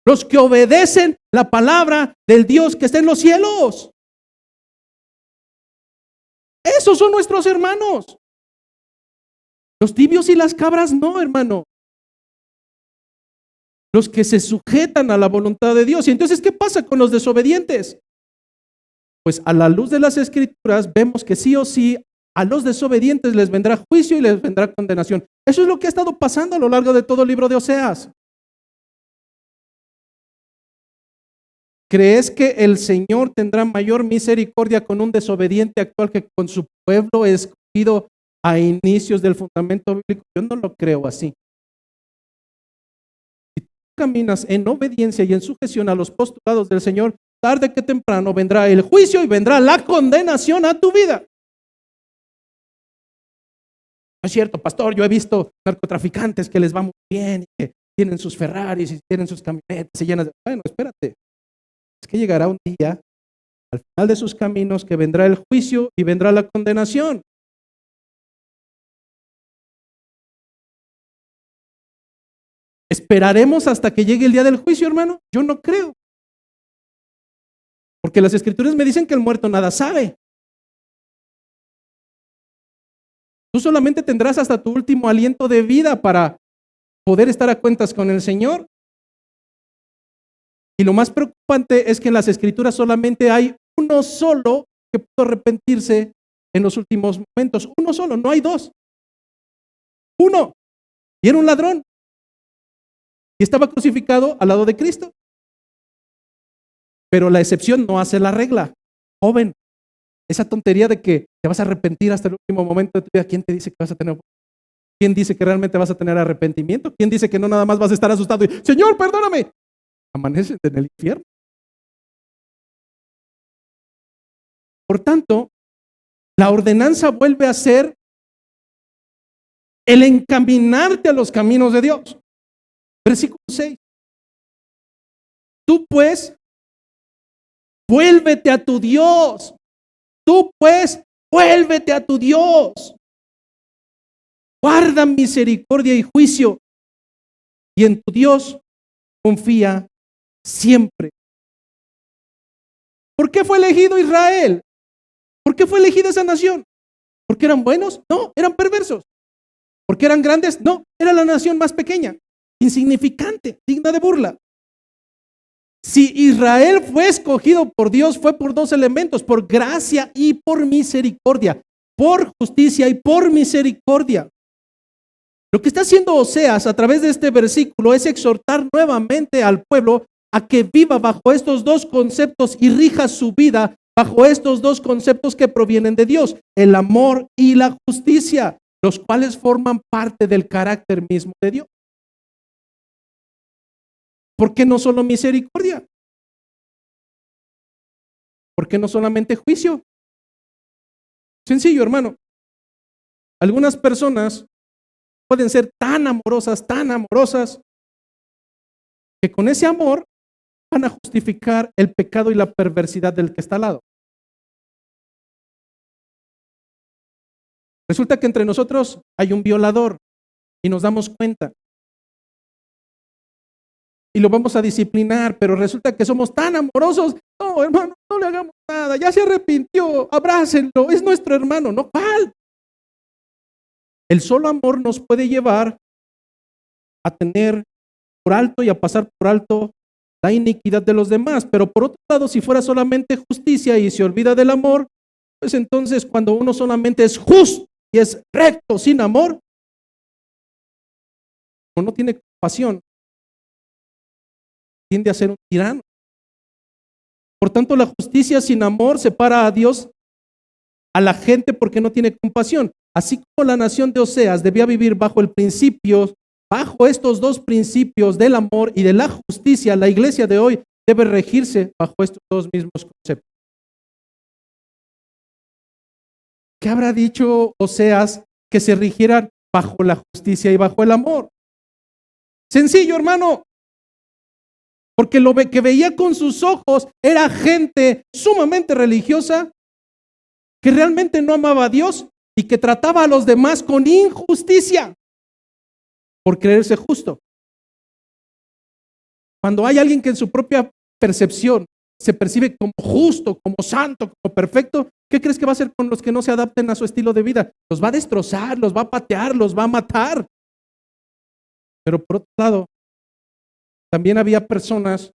Los que obedecen la palabra del Dios que está en los cielos. Esos son nuestros hermanos. Los tibios y las cabras no, hermano. Los que se sujetan a la voluntad de Dios. Y entonces, ¿qué pasa con los desobedientes? Pues a la luz de las Escrituras vemos que sí o sí a los desobedientes les vendrá juicio y les vendrá condenación. Eso es lo que ha estado pasando a lo largo de todo el libro de Oseas. ¿Crees que el Señor tendrá mayor misericordia con un desobediente actual que con su pueblo escogido a inicios del fundamento bíblico? Yo no lo creo así. Si tú caminas en obediencia y en sujeción a los postulados del Señor, tarde que temprano vendrá el juicio y vendrá la condenación a tu vida. No es cierto, pastor, yo he visto narcotraficantes que les va muy bien y que tienen sus Ferraris y tienen sus camionetas y llenas de... Bueno, espérate. Es que llegará un día al final de sus caminos que vendrá el juicio y vendrá la condenación. ¿Esperaremos hasta que llegue el día del juicio, hermano? Yo no creo. Porque las Escrituras me dicen que el muerto nada sabe. Tú solamente tendrás hasta tu último aliento de vida para poder estar a cuentas con el Señor. Y lo más preocupante es que en las Escrituras solamente hay uno solo que pudo arrepentirse en los últimos momentos. Uno solo, no hay dos. Uno. Y era un ladrón. Y estaba crucificado al lado de Cristo. Pero la excepción no hace la regla. Joven, esa tontería de que te vas a arrepentir hasta el último momento de tu vida, ¿quién te dice que vas a tener? ¿Quién dice que realmente vas a tener arrepentimiento? ¿Quién dice que no nada más vas a estar asustado y, Señor, perdóname? Amaneces en el infierno. Por tanto, la ordenanza vuelve a ser el encaminarte a los caminos de Dios. Versículo 6. Tú pues, vuélvete a tu Dios. Tú pues, vuélvete a tu Dios. Guarda misericordia y juicio. Y en tu Dios confía siempre. ¿Por qué fue elegido Israel? ¿Por qué fue elegida esa nación? ¿Porque eran buenos? No, eran perversos. ¿Porque eran grandes? No, era la nación más pequeña, insignificante, digna de burla. Si Israel fue escogido por Dios, fue por dos elementos, por gracia y por misericordia, por justicia y por misericordia. Lo que está haciendo Oseas a través de este versículo es exhortar nuevamente al pueblo a que viva bajo estos dos conceptos y rija su vida bajo estos dos conceptos que provienen de Dios, el amor y la justicia, los cuales forman parte del carácter mismo de Dios. ¿Por qué no solo misericordia? ¿Por qué no solamente juicio? Sencillo, hermano. Algunas personas pueden ser tan amorosas, que con ese amor van a justificar el pecado y la perversidad del que está al lado. Resulta que entre nosotros hay un violador y nos damos cuenta. Y lo vamos a disciplinar, pero resulta que somos tan amorosos. No, hermano, no le hagamos nada, ya se arrepintió, abrácenlo, es nuestro hermano, no, ¿cuál? El solo amor nos puede llevar a tener por alto y a pasar por alto la iniquidad de los demás, pero por otro lado, si fuera solamente justicia y se olvida del amor, pues entonces cuando uno solamente es justo y es recto sin amor, o no tiene compasión, tiende a ser un tirano. Por tanto, la justicia sin amor separa a Dios a la gente porque no tiene compasión. Así como la nación de Oseas debía vivir bajo el principio, bajo estos dos principios del amor y de la justicia, la iglesia de hoy debe regirse bajo estos dos mismos conceptos. ¿Qué habrá dicho Oseas que se rigieran bajo la justicia y bajo el amor? Sencillo, hermano. Porque lo que veía con sus ojos era gente sumamente religiosa que realmente no amaba a Dios y que trataba a los demás con injusticia por creerse justo. Cuando hay alguien que en su propia percepción se percibe como justo, como santo, como perfecto, ¿qué crees que va a hacer con los que no se adapten a su estilo de vida? Los va a destrozar, los va a patear, los va a matar. Pero por otro lado, también había personas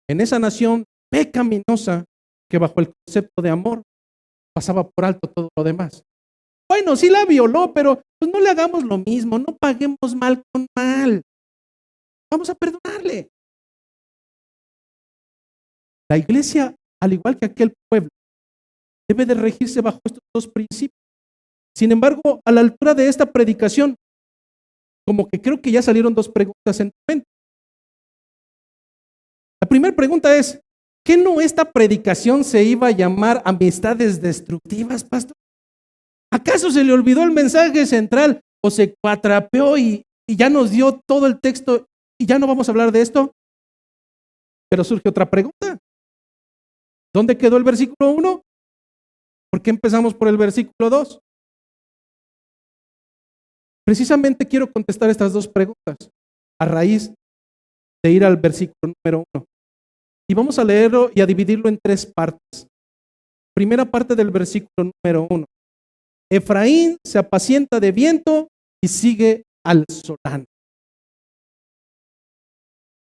en esa nación pecaminosa que bajo el concepto de amor pasaba por alto todo lo demás. Bueno, sí la violó, pero pues no le hagamos lo mismo, no paguemos mal con mal. Vamos a perdonarle. La iglesia, al igual que aquel pueblo, debe de regirse bajo estos dos principios. Sin embargo, a la altura de esta predicación, como que creo que ya salieron dos preguntas en tu mente. La primera pregunta es, ¿qué no esta predicación se iba a llamar amistades destructivas, pastor? ¿Acaso se le olvidó el mensaje central o se cuatrapeó y ya nos dio todo el texto y ya no vamos a hablar de esto? Pero surge otra pregunta. ¿Dónde quedó el versículo 1? ¿Por qué empezamos por el versículo 2? Precisamente quiero contestar estas dos preguntas a raíz de ir al versículo número 1. Y vamos a leerlo y a dividirlo en tres partes. Primera parte del versículo número 1. Efraín se apacienta de viento y sigue al solano.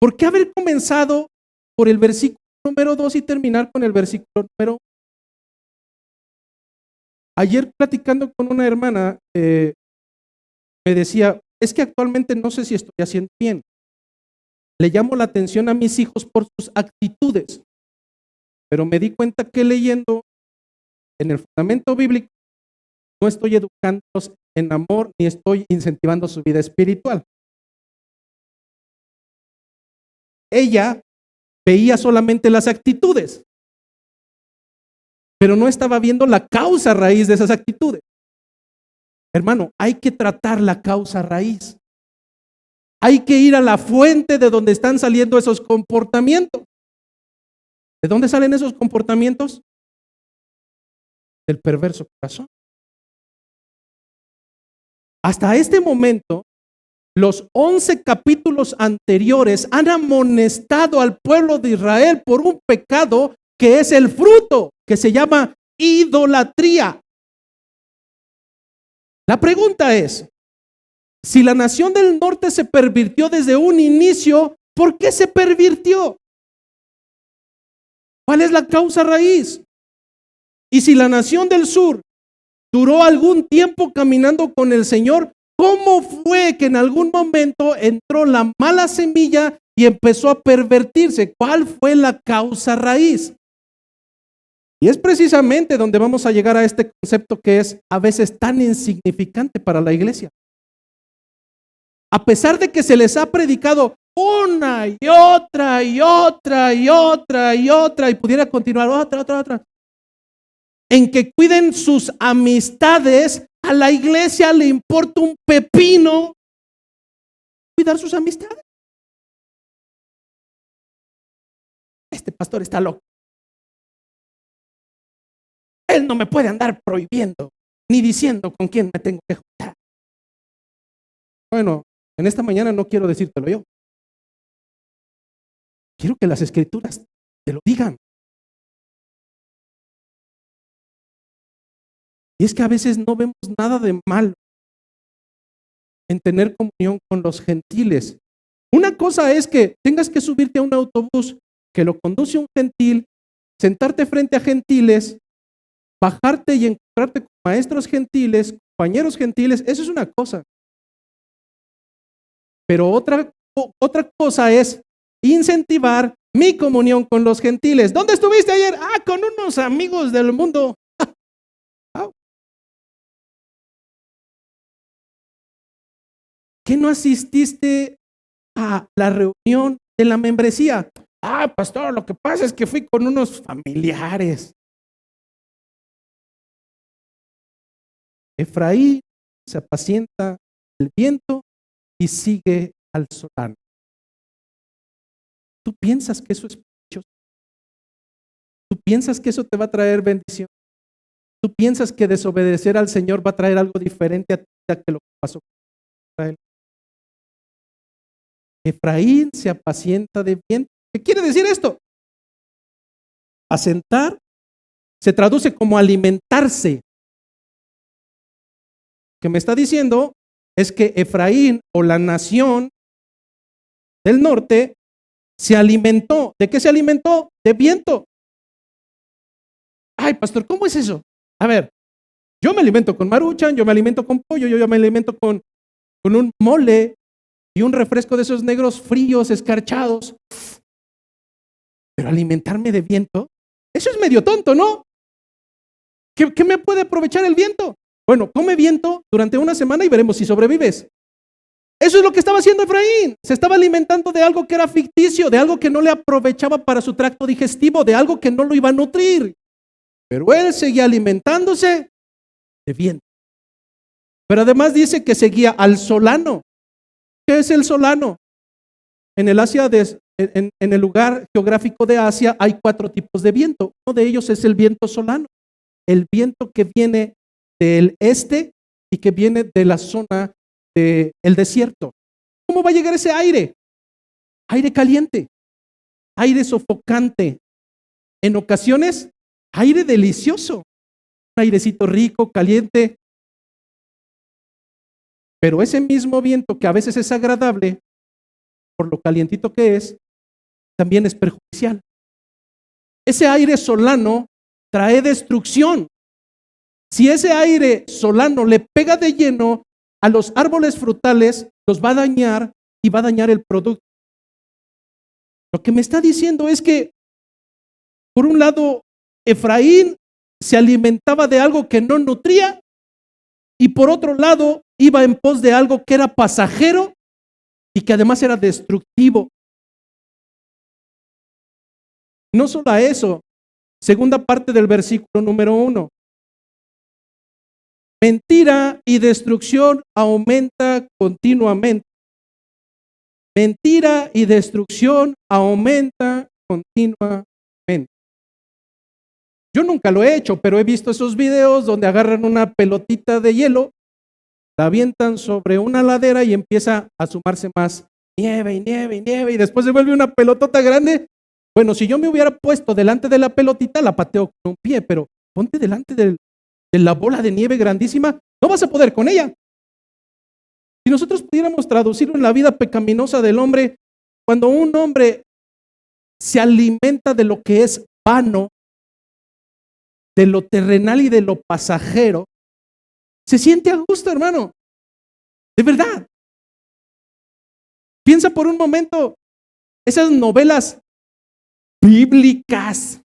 ¿Por qué haber comenzado por el versículo número 2 y terminar con el versículo número 1? Ayer platicando con una hermana, me decía, es que actualmente no sé si estoy haciendo bien. Le llamo la atención a mis hijos por sus actitudes, pero me di cuenta que leyendo en el fundamento bíblico no estoy educándolos en amor ni estoy incentivando su vida espiritual. Ella veía solamente las actitudes, pero no estaba viendo la causa raíz de esas actitudes. Hermano, hay que tratar la causa raíz. Hay que ir a la fuente de donde están saliendo esos comportamientos. ¿De dónde salen esos comportamientos? Del perverso corazón. Hasta este momento, los 11 capítulos anteriores han amonestado al pueblo de Israel por un pecado que es el fruto, que se llama idolatría. La pregunta es, si la nación del norte se pervirtió desde un inicio, ¿por qué se pervirtió? ¿Cuál es la causa raíz? Y si la nación del sur duró algún tiempo caminando con el Señor, ¿cómo fue que en algún momento entró la mala semilla y empezó a pervertirse? ¿Cuál fue la causa raíz? Y es precisamente donde vamos a llegar a este concepto que es a veces tan insignificante para la iglesia. A pesar de que se les ha predicado una y otra y otra y otra y otra, y pudiera continuar otra, en que cuiden sus amistades, a la iglesia le importa un pepino cuidar sus amistades. Este pastor está loco. Él no me puede andar prohibiendo ni diciendo con quién me tengo que juntar. Bueno, en esta mañana no quiero decírtelo yo. Quiero que las escrituras te lo digan. Y es que a veces no vemos nada de malo en tener comunión con los gentiles. Una cosa es que tengas que subirte a un autobús que lo conduce un gentil, sentarte frente a gentiles, bajarte y encontrarte con maestros gentiles, compañeros gentiles, eso es una cosa. Pero otra cosa es incentivar mi comunión con los gentiles. ¿Dónde estuviste ayer? Con unos amigos del mundo. ¿Qué no asististe a la reunión de la membresía? Pastor, lo que pasa es que fui con unos familiares. Efraín se apacienta el viento y sigue al solano. ¿Tú piensas que eso es provechoso? ¿Tú piensas que eso te va a traer bendición? ¿Tú piensas que desobedecer al Señor va a traer algo diferente a ti que lo que pasó con Israel? Efraín se apacienta de viento. ¿Qué quiere decir esto? Asentar se traduce como alimentarse. Lo que me está diciendo es que Efraín o la nación del norte se alimentó. ¿De qué se alimentó? De viento. Pastor, ¿cómo es eso? A ver, yo me alimento con maruchan, yo me alimento con pollo, yo me alimento con un mole y un refresco de esos negros fríos, escarchados. Pero alimentarme de viento, eso es medio tonto, ¿no? ¿Qué me puede aprovechar el viento? Bueno, come viento durante una semana y veremos si sobrevives. Eso es lo que estaba haciendo Efraín. Se estaba alimentando de algo que era ficticio, de algo que no le aprovechaba para su tracto digestivo, de algo que no lo iba a nutrir. Pero él seguía alimentándose de viento. Pero además dice que seguía al solano. ¿Qué es el solano? En el lugar geográfico de Asia hay 4 tipos de viento. Uno de ellos es el viento solano. El viento que viene del este y que viene de la zona del desierto. ¿Cómo va a llegar ese aire? Aire caliente. aire sofocante. En ocasiones, aire delicioso. Un airecito rico, caliente. Pero ese mismo viento que a veces es agradable, por lo calientito que es, también es perjudicial. Ese aire solano trae destrucción. Si ese aire solano le pega de lleno a los árboles frutales, los va a dañar y va a dañar el producto. Lo que me está diciendo es que, por un lado, Efraín se alimentaba de algo que no nutría y por otro lado, iba en pos de algo que era pasajero y que además era destructivo. No solo a eso, segunda parte del versículo número 1. Mentira y destrucción aumenta continuamente. Mentira y destrucción aumenta continuamente. Yo nunca lo he hecho, pero he visto esos videos donde agarran una pelotita de hielo, la avientan sobre una ladera y empieza a sumarse más nieve y nieve y nieve y después se vuelve una pelotota grande. Bueno, si yo me hubiera puesto delante de la pelotita, la pateo con un pie, pero ponte delante de la bola de nieve grandísima, no vas a poder con ella. Si nosotros pudiéramos traducirlo en la vida pecaminosa del hombre, cuando un hombre se alimenta de lo que es vano, de lo terrenal y de lo pasajero, se siente a gusto, hermano. De verdad. Piensa por un momento, esas novelas bíblicas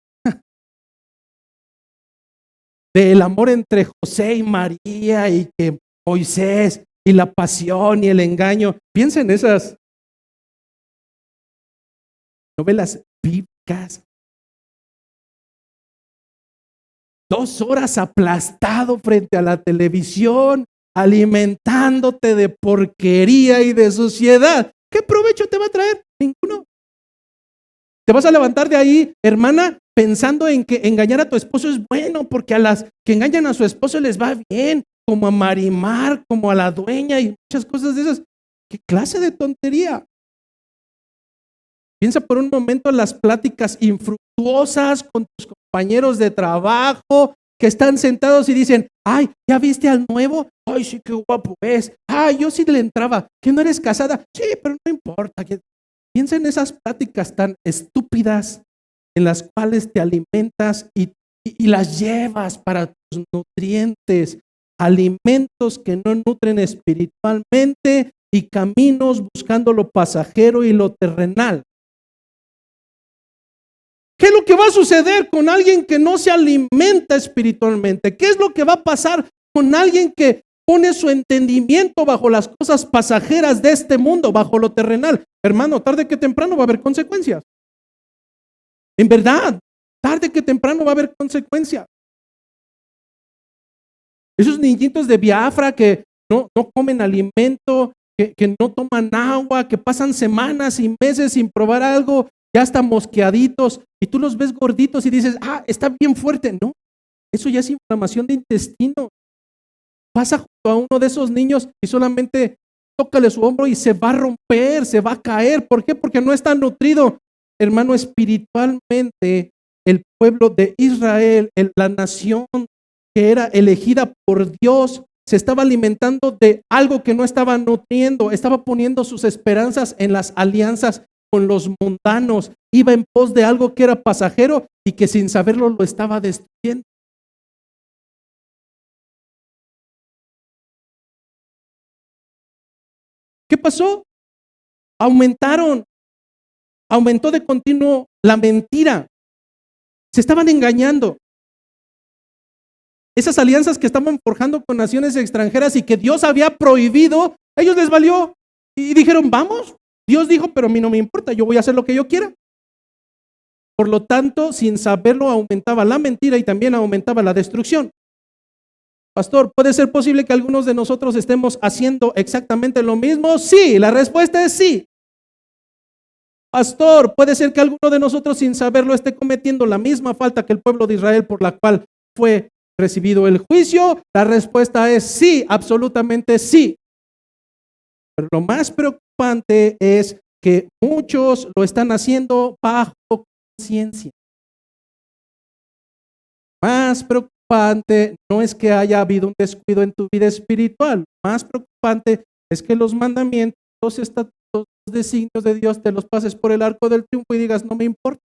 del amor entre José y María y que Moisés y la pasión y el engaño. Piensa en esas novelas bíblicas. 2 horas aplastado frente a la televisión, alimentándote de porquería y de suciedad. ¿Qué provecho te va a traer? Ninguno. Te vas a levantar de ahí, hermana, pensando en que engañar a tu esposo es bueno, porque a las que engañan a su esposo les va bien, como a Marimar, como a la dueña y muchas cosas de esas. ¿Qué clase de tontería? Piensa por un momento en las pláticas infructuosas con tus compañeros de trabajo que están sentados y dicen, ay, ¿ya viste al nuevo? Ay, sí, qué guapo es. Ay, yo sí le entraba. ¿Que no eres casada? Sí, pero no importa. Piensa en esas pláticas tan estúpidas en las cuales te alimentas y las llevas para tus nutrientes, alimentos que no nutren espiritualmente y caminos buscando lo pasajero y lo terrenal. ¿Qué es lo que va a suceder con alguien que no se alimenta espiritualmente? ¿Qué es lo que va a pasar con alguien que pone su entendimiento bajo las cosas pasajeras de este mundo, bajo lo terrenal? Hermano, tarde que temprano va a haber consecuencias. En verdad, tarde que temprano va a haber consecuencias. Esos niñitos de Biafra que no comen alimento, que no toman agua, que pasan semanas y meses sin probar algo, ya están mosqueaditos, y tú los ves gorditos y dices, está bien fuerte. No, eso ya es inflamación de intestino. Pasa junto a uno de esos niños y solamente tócale su hombro y se va a romper, se va a caer. ¿Por qué? Porque no está nutrido. Hermano, espiritualmente, el pueblo de Israel, la nación que era elegida por Dios, se estaba alimentando de algo que no estaba nutriendo, estaba poniendo sus esperanzas en las alianzas con los mundanos, iba en pos de algo que era pasajero y que sin saberlo lo estaba destruyendo. ¿Qué pasó? Aumentó de continuo la mentira. Se estaban engañando. Esas alianzas que estaban forjando con naciones extranjeras y que Dios había prohibido, a ellos les valió y dijeron, vamos. Dios dijo, pero a mí no me importa, yo voy a hacer lo que yo quiera. Por lo tanto, sin saberlo, aumentaba la mentira y también aumentaba la destrucción. Pastor, ¿puede ser posible que algunos de nosotros estemos haciendo exactamente lo mismo? Sí, la respuesta es sí. Pastor, ¿puede ser que alguno de nosotros sin saberlo esté cometiendo la misma falta que el pueblo de Israel por la cual fue recibido el juicio? La respuesta es sí, absolutamente sí. Pero lo más preocupante es que muchos lo están haciendo bajo conciencia. Más preocupante no es que haya habido un descuido en tu vida espiritual. Más preocupante es que los mandamientos, los estatutos, los designios de Dios te los pases por el arco del triunfo y digas, no me importa.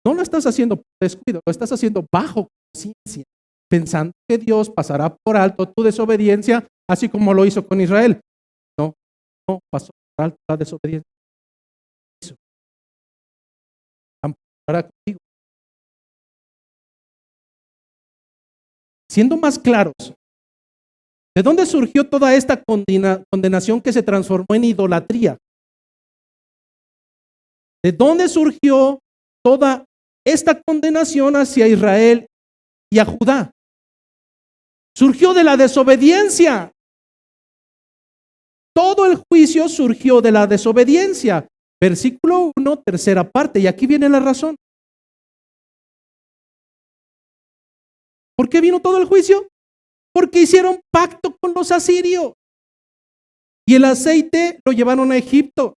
No lo estás haciendo por descuido, lo estás haciendo bajo conciencia, pensando que Dios pasará por alto tu desobediencia, así como lo hizo con Israel. No, no pasó por alto la desobediencia. Tampoco hará contigo. Siendo más claros, ¿de dónde surgió toda esta condenación que se transformó en idolatría? ¿De dónde surgió toda esta condenación hacia Israel y a Judá? Surgió de la desobediencia. Todo el juicio surgió de la desobediencia. Versículo 1, tercera parte, y aquí viene la razón. ¿Por qué vino todo el juicio? Porque hicieron pacto con los asirios y el aceite lo llevaron a Egipto.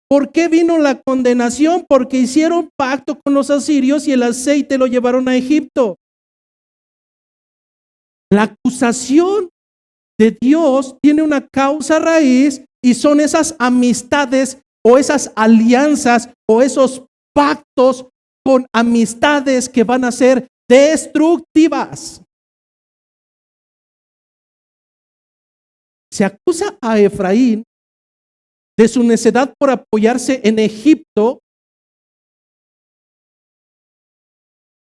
¿Por qué vino la condenación? Porque hicieron pacto con los asirios y el aceite lo llevaron a Egipto. La acusación de Dios tiene una causa raíz y son esas amistades o esas alianzas o esos pactos con amistades que van a ser destructivas. Se acusa a Efraín de su necedad por apoyarse en Egipto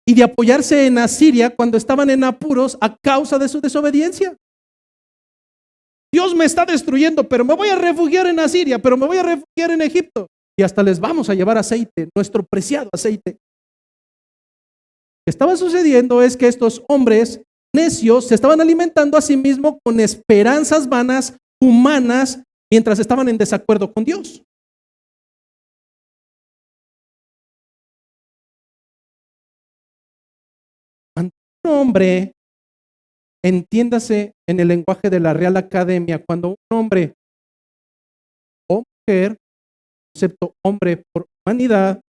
y de apoyarse en Asiria cuando estaban en apuros a causa de su desobediencia. Dios me está destruyendo, pero me voy a refugiar en Asiria, pero me voy a refugiar en Egipto. Y hasta les vamos a llevar aceite, nuestro preciado aceite. Lo que estaba sucediendo es que estos hombres necios se estaban alimentando a sí mismos con esperanzas vanas, humanas, mientras estaban en desacuerdo con Dios. Cuando un hombre, entiéndase en el lenguaje de la Real Academia, cuando un hombre o mujer, excepto hombre por humanidad,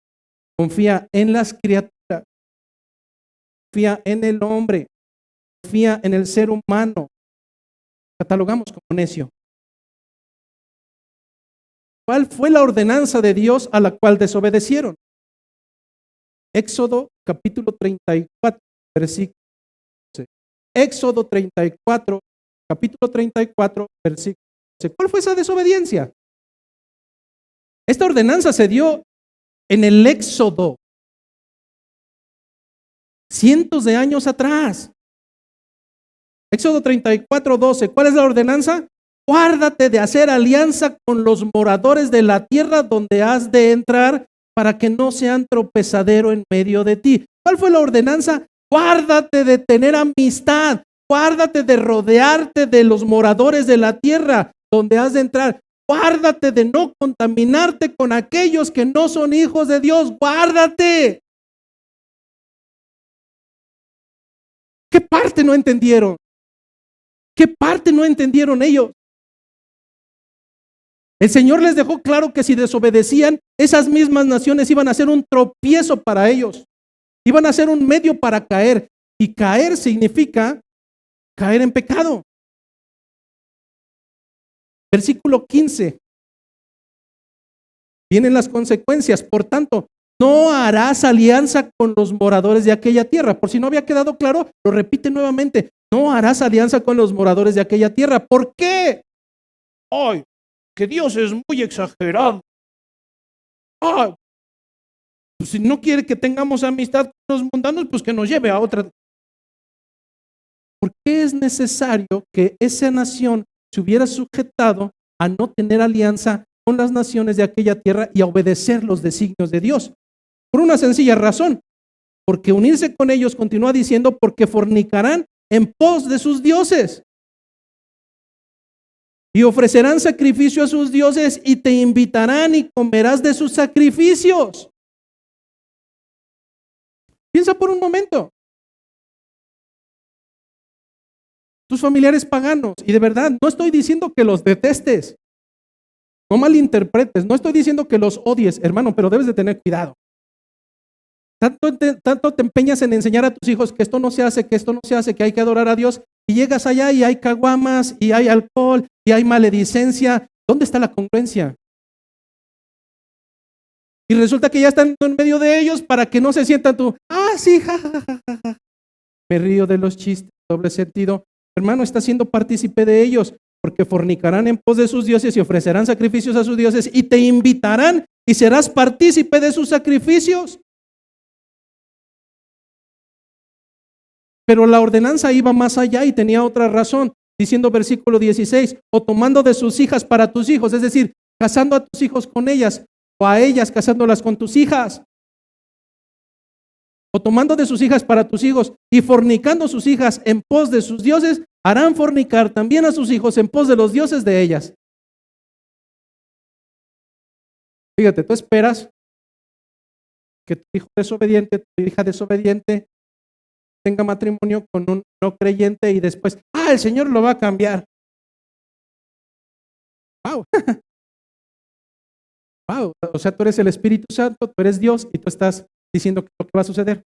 confía en las criaturas, confía en el hombre, confía en el ser humano, catalogamos como necio. ¿Cuál fue la ordenanza de Dios a la cual desobedecieron? Éxodo capítulo 34, versículo 11. Éxodo 34, capítulo 34, versículo 11. ¿Cuál fue esa desobediencia? Esta ordenanza se dio en el Éxodo, cientos de años atrás. Éxodo 34, 12. ¿Cuál es la ordenanza? Guárdate de hacer alianza con los moradores de la tierra donde has de entrar para que no sean tropezadero en medio de ti. ¿Cuál fue la ordenanza? Guárdate de tener amistad, guárdate de rodearte de los moradores de la tierra donde has de entrar. Guárdate de no contaminarte con aquellos que no son hijos de Dios. Guárdate. ¿Qué parte no entendieron? ¿Qué parte no entendieron ellos? El Señor les dejó claro que si desobedecían, esas mismas naciones iban a ser un tropiezo para ellos. Iban a ser un medio para caer. Y caer significa caer en pecado. Versículo 15. Vienen las consecuencias. Por tanto, no harás alianza con los moradores de aquella tierra. Por si no había quedado claro, lo repite nuevamente. No harás alianza con los moradores de aquella tierra. ¿Por qué? ¡Ay! Que Dios es muy exagerado. ¡Ay! Pues si no quiere que tengamos amistad con los mundanos, pues que nos lleve a otra. ¿Por qué es necesario que esa nación se hubiera sujetado a no tener alianza con las naciones de aquella tierra y a obedecer los designios de Dios? Por una sencilla razón. Porque unirse con ellos, continúa diciendo, porque fornicarán en pos de sus dioses y ofrecerán sacrificio a sus dioses y te invitarán y comerás de sus sacrificios. Piensa por un momento. Tus familiares paganos, y de verdad no estoy diciendo que los detestes, No malinterpretes, no estoy diciendo que los odies, hermano, pero debes de tener cuidado. Tanto te empeñas en enseñar a tus hijos que esto no se hace, que esto no se hace, que hay que adorar a Dios, y llegas allá y hay caguamas, y hay alcohol, y hay maledicencia. ¿Dónde está la congruencia? Y resulta que ya están en medio de ellos para que no se sientan tú, sí, ja. Me río de los chistes, doble sentido. Hermano, está siendo partícipe de ellos, porque fornicarán en pos de sus dioses y ofrecerán sacrificios a sus dioses y te invitarán y serás partícipe de sus sacrificios. Pero la ordenanza iba más allá y tenía otra razón, diciendo versículo 16, o tomando de sus hijas para tus hijos, es decir, casando a tus hijos con ellas, o a ellas casándolas con tus hijas, o tomando de sus hijas para tus hijos y fornicando sus hijas en pos de sus dioses, harán fornicar también a sus hijos en pos de los dioses de ellas. Fíjate, tú esperas que tu hijo desobediente, tu hija desobediente, tenga matrimonio con un no creyente y después, el Señor lo va a cambiar. Wow. Wow. O sea, tú eres el Espíritu Santo, tú eres Dios y tú estás diciendo lo que va a suceder.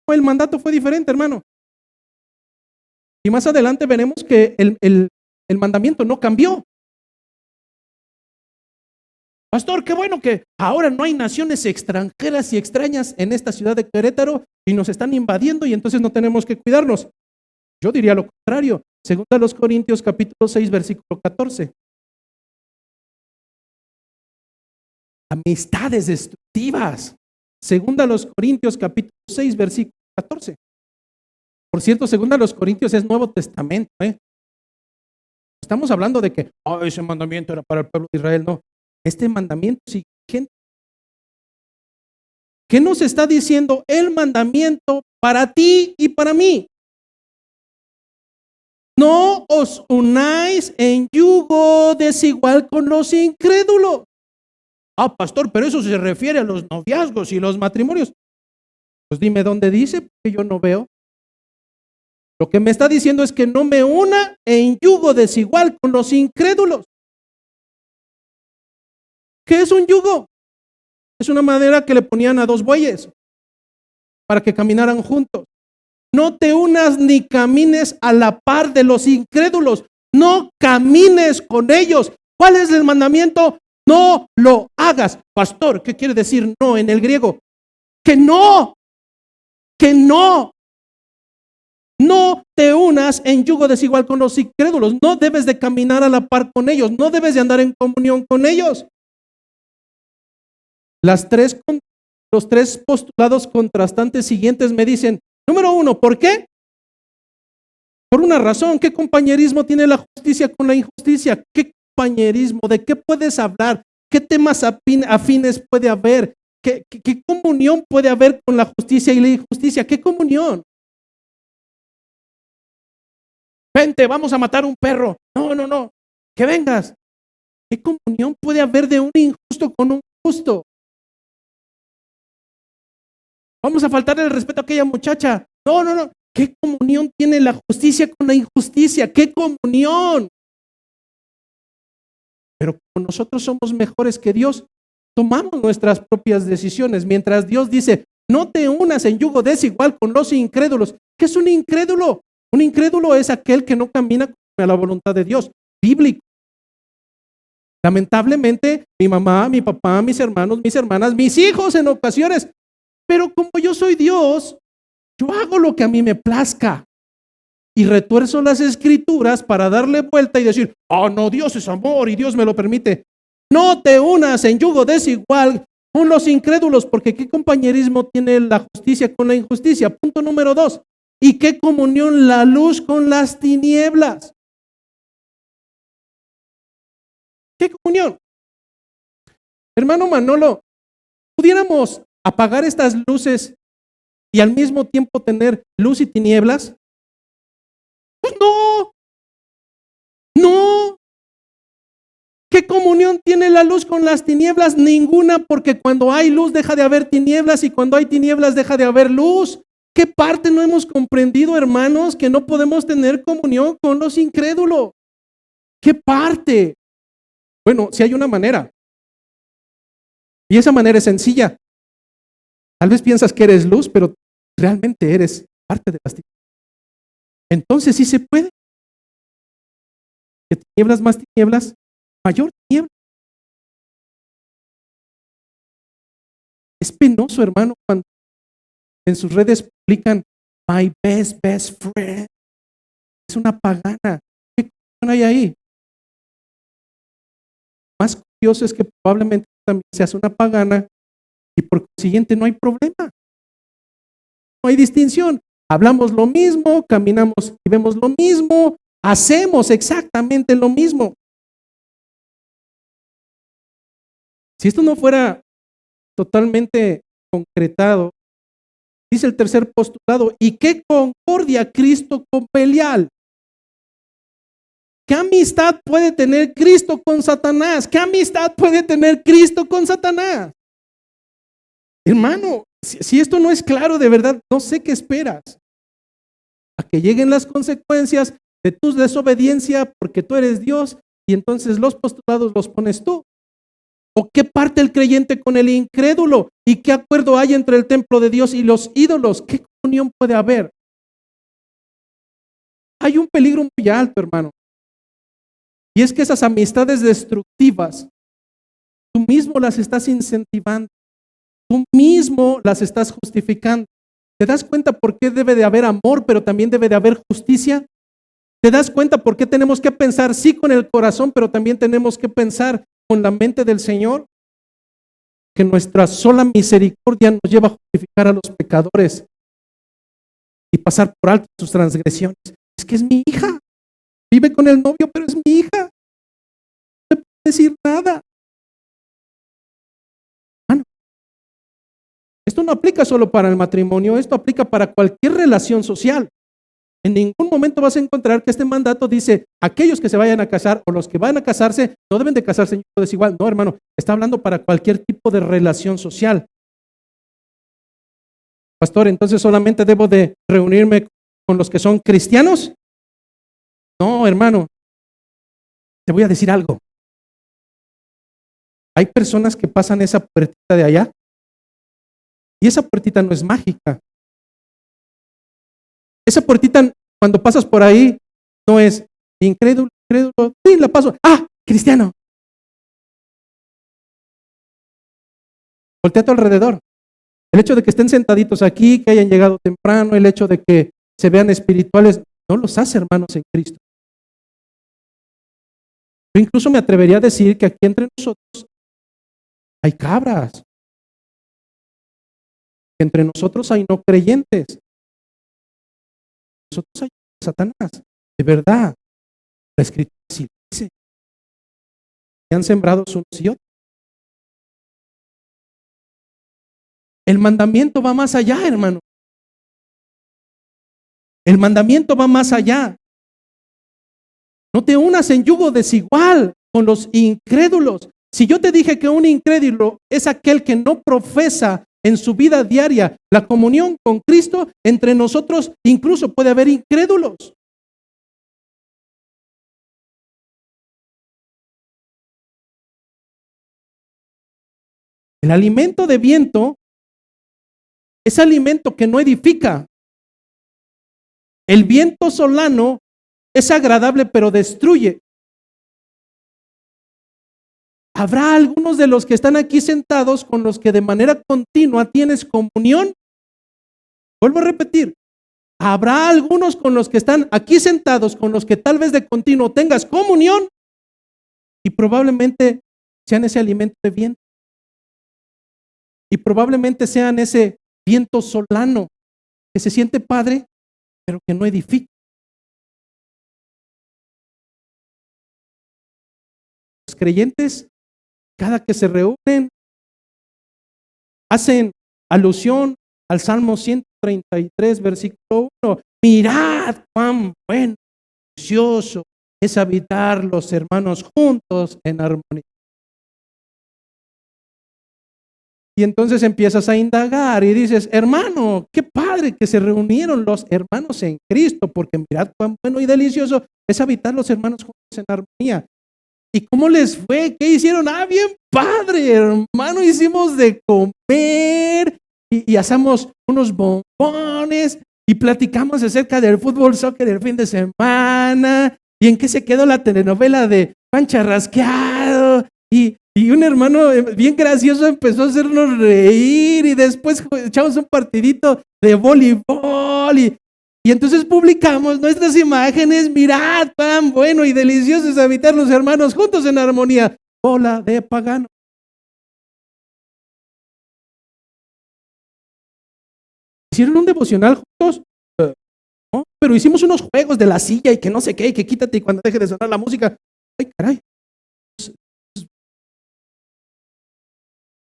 El mandato fue diferente, hermano. Y más adelante veremos que el mandamiento no cambió. Pastor, qué bueno que ahora no hay naciones extranjeras y extrañas en esta ciudad de Querétaro y nos están invadiendo y entonces no tenemos que cuidarnos. Yo diría lo contrario. Segunda a los Corintios capítulo 6 versículo 14. Amistades destructivas. Segunda a los Corintios capítulo 6 versículo 14. Por cierto, segunda a los Corintios es Nuevo Testamento. Estamos hablando de que ese mandamiento era para el pueblo de Israel. No, este mandamiento sigue vigente. ¿Qué nos está diciendo el mandamiento para ti y para mí? No os unáis en yugo desigual con los incrédulos. Pastor, pero eso se refiere a los noviazgos y los matrimonios. Pues dime dónde dice, porque yo no veo. Lo que me está diciendo es que no me una en yugo desigual con los incrédulos. ¿Qué es un yugo? Es una madera que le ponían a dos bueyes para que caminaran juntos. No te unas ni camines a la par de los incrédulos. No camines con ellos. ¿Cuál es el mandamiento? No lo hagas. Pastor, ¿qué quiere decir no en el griego? Que no. No te unas en yugo desigual con los incrédulos. No debes de caminar a la par con ellos. No debes de andar en comunión con ellos. Los tres postulados contrastantes siguientes me dicen, número 1, ¿por qué? Por una razón. ¿Qué compañerismo tiene la justicia con la injusticia? ¿Qué compañerismo? ¿De qué puedes hablar? ¿Qué temas afines puede haber? ¿Qué comunión puede haber con la justicia y la injusticia? ¿Qué comunión? Vente, vamos a matar un perro. No, que vengas. ¿Qué comunión puede haber de un injusto con un justo? Vamos a faltarle el respeto a aquella muchacha. No. ¿Qué comunión tiene la justicia con la injusticia? ¿Qué comunión? Pero como nosotros somos mejores que Dios, tomamos nuestras propias decisiones. Mientras Dios dice, no te unas en yugo desigual con los incrédulos. ¿Qué es un incrédulo? Un incrédulo es aquel que no camina conforme a la voluntad de Dios, bíblico. Lamentablemente, mi mamá, mi papá, mis hermanos, mis hermanas, mis hijos en ocasiones. Pero como yo soy Dios, yo hago lo que a mí me plazca. Y retuerzo las escrituras para darle vuelta y decir, no, Dios es amor y Dios me lo permite. No te unas en yugo desigual con los incrédulos, porque ¿qué compañerismo tiene la justicia con la injusticia? Punto número 2. ¿Y qué comunión la luz con las tinieblas? ¿Qué comunión? Hermano Manolo, ¿pudiéramos apagar estas luces y al mismo tiempo tener luz y tinieblas? Pues no. ¿Qué comunión tiene la luz con las tinieblas? Ninguna, porque cuando hay luz deja de haber tinieblas y cuando hay tinieblas deja de haber luz. ¿Qué parte no hemos comprendido, hermanos, que no podemos tener comunión con los incrédulos? ¿Qué parte? Bueno, sí hay una manera. Y esa manera es sencilla. Tal vez piensas que eres luz, pero realmente eres parte de las tinieblas. Entonces sí se puede. Que tinieblas más tinieblas, mayor tiniebla. Es penoso, hermano, cuando en sus redes publican my best friend. Es una pagana. ¿Qué hay ahí? Más curioso es que probablemente también seas una pagana y por consiguiente no hay problema. No hay distinción. Hablamos lo mismo, caminamos y vemos lo mismo, hacemos exactamente lo mismo. Si esto no fuera totalmente concretado, dice el tercer postulado, ¿y qué concordia Cristo con Belial? ¿Qué amistad puede tener Cristo con Satanás? ¿Qué amistad puede tener Cristo con Satanás? Hermano, si esto no es claro, de verdad, no sé qué esperas. A que lleguen las consecuencias de tu desobediencia porque tú eres Dios y entonces los postulados los pones tú. ¿O qué parte el creyente con el incrédulo? ¿Y qué acuerdo hay entre el templo de Dios y los ídolos? ¿Qué comunión puede haber? Hay un peligro muy alto, hermano. Y es que esas amistades destructivas, tú mismo las estás incentivando, tú mismo las estás justificando. ¿Te das cuenta por qué debe de haber amor, pero también debe de haber justicia? ¿Te das cuenta por qué tenemos que pensar sí con el corazón, pero también tenemos que pensar con la mente del Señor? Que nuestra sola misericordia nos lleva a justificar a los pecadores y pasar por alto sus transgresiones. Es que es mi hija. Vive con el novio, pero es mi hija. No me puede decir nada. Bueno, esto no aplica solo para el matrimonio, esto aplica para cualquier relación social. En ningún momento vas a encontrar que este mandato dice, aquellos que se vayan a casar o los que van a casarse, no deben de casarse en yugo desigual. No, hermano, está hablando para cualquier tipo de relación social. Pastor, entonces solamente debo de reunirme con los que son cristianos. No, hermano, te voy a decir algo. Hay personas que pasan esa puertita de allá y esa puertita no es mágica. Esa puertita, cuando pasas por ahí, no es incrédulo, sí, la paso. ¡Ah, cristiano! Voltea a tu alrededor. El hecho de que estén sentaditos aquí, que hayan llegado temprano, el hecho de que se vean espirituales, no los hace hermanos en Cristo. Yo incluso me atrevería a decir que aquí entre nosotros hay cabras. Que entre nosotros hay no creyentes. Nosotros hay Satanás. De verdad, la Escritura sí dice. Se han sembrado unos y otros. El mandamiento va más allá, hermano. El mandamiento va más allá. No te unas en yugo desigual con los incrédulos. Si yo te dije que un incrédulo es aquel que no profesa en su vida diaria la comunión con Cristo, entre nosotros incluso puede haber incrédulos. El alimento de viento es alimento que no edifica. El viento solano es agradable pero destruye. ¿Habrá algunos de los que están aquí sentados con los que de manera continua tienes comunión? Vuelvo a repetir. ¿Habrá algunos con los que están aquí sentados con los que tal vez de continuo tengas comunión? Y probablemente sean ese alimento de viento. Y probablemente sean ese viento solano que se siente padre, pero que no edifica. Los creyentes, cada que se reúnen, hacen alusión al Salmo 133, versículo 1. Mirad cuán bueno, precioso es habitar los hermanos juntos en armonía. Y entonces empiezas a indagar y dices, hermano, qué padre que se reunieron los hermanos en Cristo, porque mirad cuán bueno y delicioso es habitar los hermanos juntos en armonía. ¿Y cómo les fue? ¿Qué hicieron? Ah, bien padre, hermano, hicimos de comer y hacemos unos bombones y platicamos acerca del fútbol, soccer el fin de semana y en qué se quedó la telenovela de Pancha Rasqueado y un hermano bien gracioso empezó a hacernos reír y después echamos un partidito de voleibol y entonces publicamos nuestras imágenes. Mirad, tan bueno y delicioso es habitar los hermanos juntos en armonía. Bola de pagano. ¿Hicieron un devocional juntos? No, pero hicimos unos juegos de la silla y que no sé qué, y que quítate cuando deje de sonar la música. Ay, caray.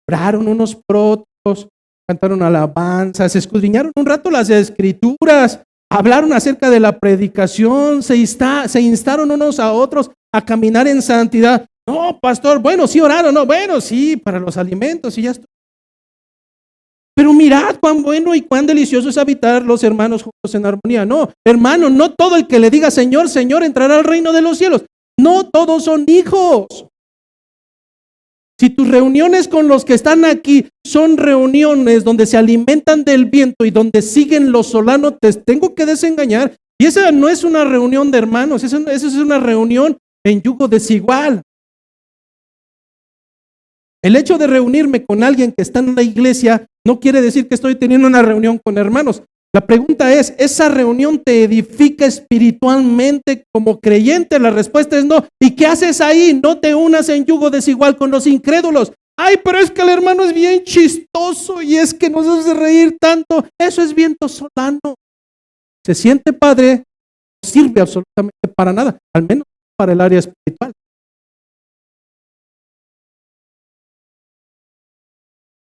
Oraron unos protos, cantaron alabanzas, escudriñaron un rato las escrituras, hablaron acerca de la predicación, se instaron unos a otros a caminar en santidad. No, pastor, bueno, sí oraron, no, bueno, sí, para los alimentos y ya está. Pero mirad cuán bueno y cuán delicioso es habitar los hermanos juntos en armonía. No, hermano, no todo el que le diga Señor, Señor entrará al reino de los cielos. No todos son hijos. Si tus reuniones con los que están aquí son reuniones donde se alimentan del viento y donde siguen los solanos, te tengo que desengañar. Y esa no es una reunión de hermanos, esa es una reunión en yugo desigual. El hecho de reunirme con alguien que está en la iglesia no quiere decir que estoy teniendo una reunión con hermanos. La pregunta es, ¿esa reunión te edifica espiritualmente como creyente? La respuesta es no. ¿Y qué haces ahí? No te unas en yugo desigual con los incrédulos. Ay, pero es que el hermano es bien chistoso y es que nos hace reír tanto. Eso es viento solano. Se siente padre, no sirve absolutamente para nada, al menos para el área espiritual.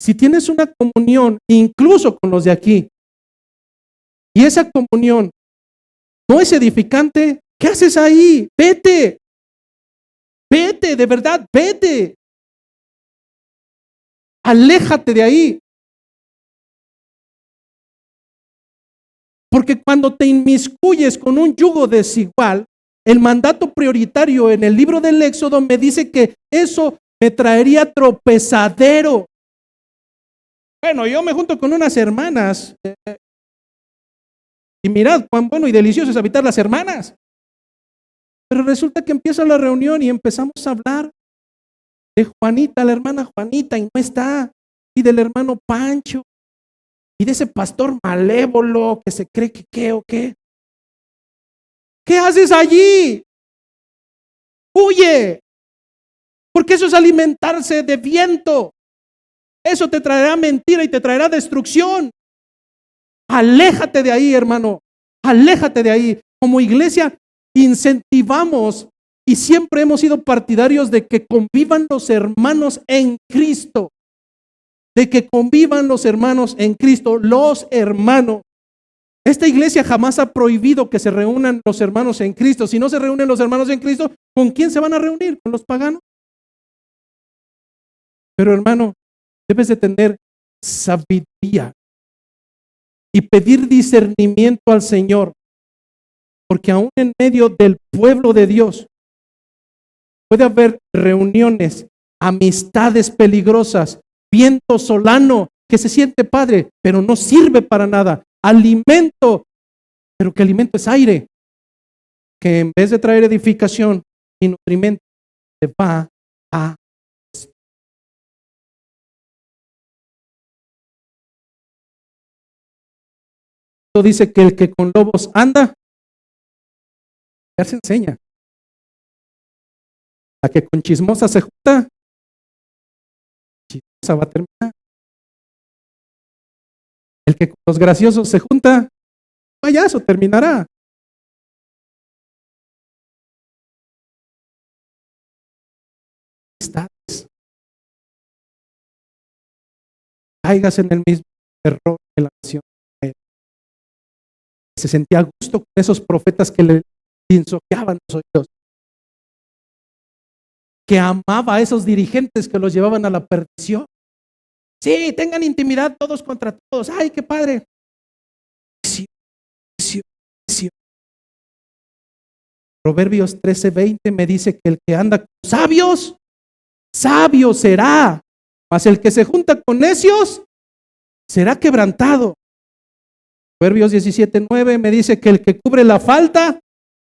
Si tienes una comunión, incluso con los de aquí, y esa comunión no es edificante, ¿qué haces ahí? Vete. Vete, de verdad, vete. Aléjate de ahí. Porque cuando te inmiscuyes con un yugo desigual, el mandato prioritario en el libro del Éxodo me dice que eso me traería tropezadero. Bueno, yo me junto con unas hermanas y mirad cuán bueno y delicioso es habitar las hermanas. Pero resulta que empieza la reunión y empezamos a hablar de Juanita, la hermana Juanita, y no está, y del hermano Pancho, y de ese pastor malévolo que se cree que qué o qué. ¿Qué haces allí? Huye, porque eso es alimentarse de viento. Eso te traerá mentira y te traerá destrucción. Aléjate de ahí, hermano. Aléjate de ahí. Como iglesia incentivamos y siempre hemos sido partidarios de que convivan los hermanos en Cristo. De que convivan los hermanos en Cristo, los hermanos. Esta iglesia jamás ha prohibido que se reúnan los hermanos en Cristo. Si no se reúnen los hermanos en Cristo, ¿con quién se van a reunir? ¿Con los paganos? Pero hermano, debes de tener sabiduría y pedir discernimiento al Señor, porque aún en medio del pueblo de Dios puede haber reuniones, amistades peligrosas, viento solano que se siente padre, pero no sirve para nada. Alimento, pero que alimento es aire, que en vez de traer edificación y nutrimento, te va a... Dice que el que con lobos anda, ya se enseña. La que con chismosa se junta, chismosa va a terminar. El que con los graciosos se junta, payaso terminará. Caigas en el mismo error que la nación. Se sentía a gusto con esos profetas que le insoqueaban los oídos, que amaba a esos dirigentes que los llevaban a la perdición. Sí, tengan intimidad todos contra todos. Ay, qué padre. Proverbios 13:20 me dice que el que anda con sabios, sabio será, mas el que se junta con necios será quebrantado. Proverbios 17:9 me dice que el que cubre la falta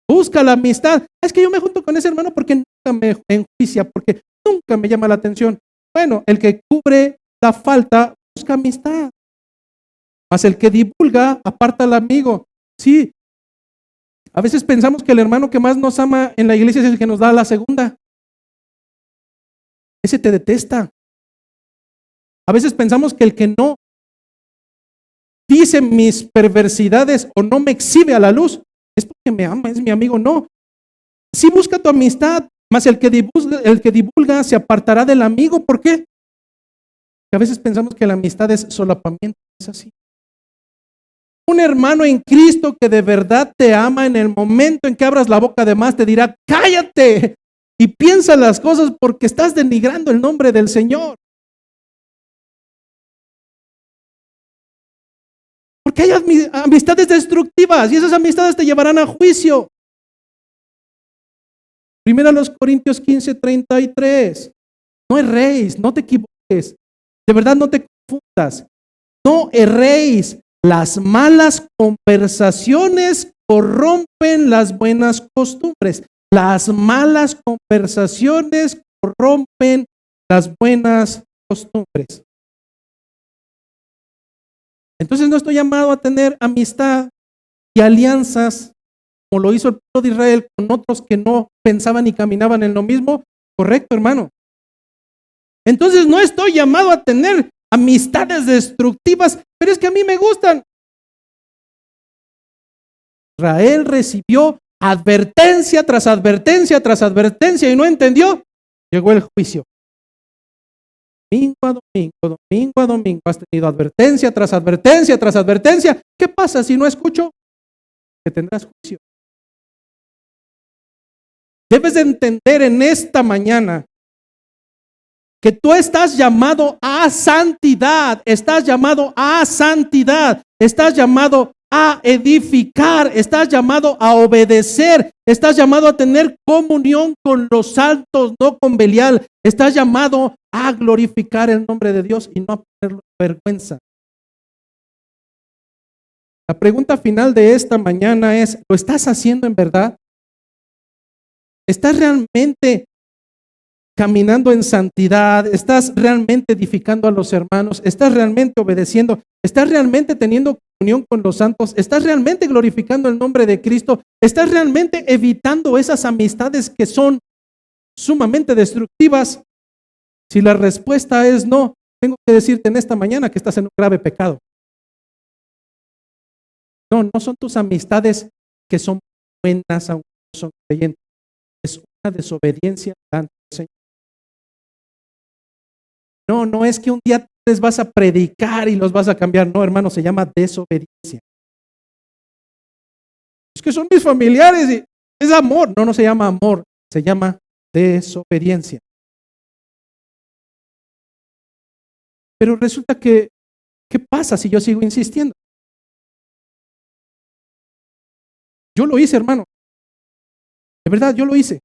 busca la amistad. Es que yo me junto con ese hermano porque nunca me enjuicia, porque nunca me llama la atención. Bueno, el que cubre la falta busca amistad, mas el que divulga aparta al amigo. Sí, a veces pensamos que el hermano que más nos ama en la iglesia es el que nos da la segunda. Ese te detesta. A veces pensamos que el que no dice mis perversidades o no me exhibe a la luz es porque me ama, es mi amigo. No, sí busca tu amistad, mas el que divulga se apartará del amigo. ¿Por qué? Porque a veces pensamos que la amistad es solapamiento. Es así. Un hermano en Cristo que de verdad te ama, en el momento en que abras la boca de más te dirá: cállate y piensa las cosas, porque estás denigrando el nombre del Señor. Porque hay amistades destructivas y esas amistades te llevarán a juicio. Primero a los Corintios 15:33. No erréis, no te equivoques. De verdad no te confundas. No erréis. Las malas conversaciones corrompen las buenas costumbres. Las malas conversaciones corrompen las buenas costumbres. Entonces no estoy llamado a tener amistad y alianzas como lo hizo el pueblo de Israel con otros que no pensaban y caminaban en lo mismo. Correcto, hermano. Entonces no estoy llamado a tener amistades destructivas, pero es que a mí me gustan. Israel recibió advertencia tras advertencia tras advertencia y no entendió. Llegó el juicio. Domingo a domingo, domingo a domingo, has tenido advertencia tras advertencia tras advertencia. ¿Qué pasa si no escucho? Que tendrás juicio. Debes de entender en esta mañana que tú estás llamado a santidad, estás llamado a santidad, estás llamado a edificar, estás llamado a obedecer, estás llamado a tener comunión con los santos, no con Belial, estás llamado a glorificar el nombre de Dios y no a ponerlo en vergüenza. La pregunta final de esta mañana es: ¿lo estás haciendo en verdad? ¿Estás realmente caminando en santidad? ¿Estás realmente edificando a los hermanos? ¿Estás realmente obedeciendo? ¿Estás realmente teniendo comunión con los santos? ¿Estás realmente glorificando el nombre de Cristo? ¿Estás realmente evitando esas amistades que son sumamente destructivas? Si la respuesta es no, tengo que decirte en esta mañana que estás en un grave pecado. No son tus amistades que son buenas aunque no son creyentes. Es una desobediencia ante el Señor. No es que un día les vas a predicar y los vas a cambiar. No, hermano, se llama desobediencia. Es que son mis familiares y es amor. No se llama amor, se llama desobediencia. Pero resulta que, ¿qué pasa si yo sigo insistiendo? Yo lo hice, hermano. De verdad, yo lo hice.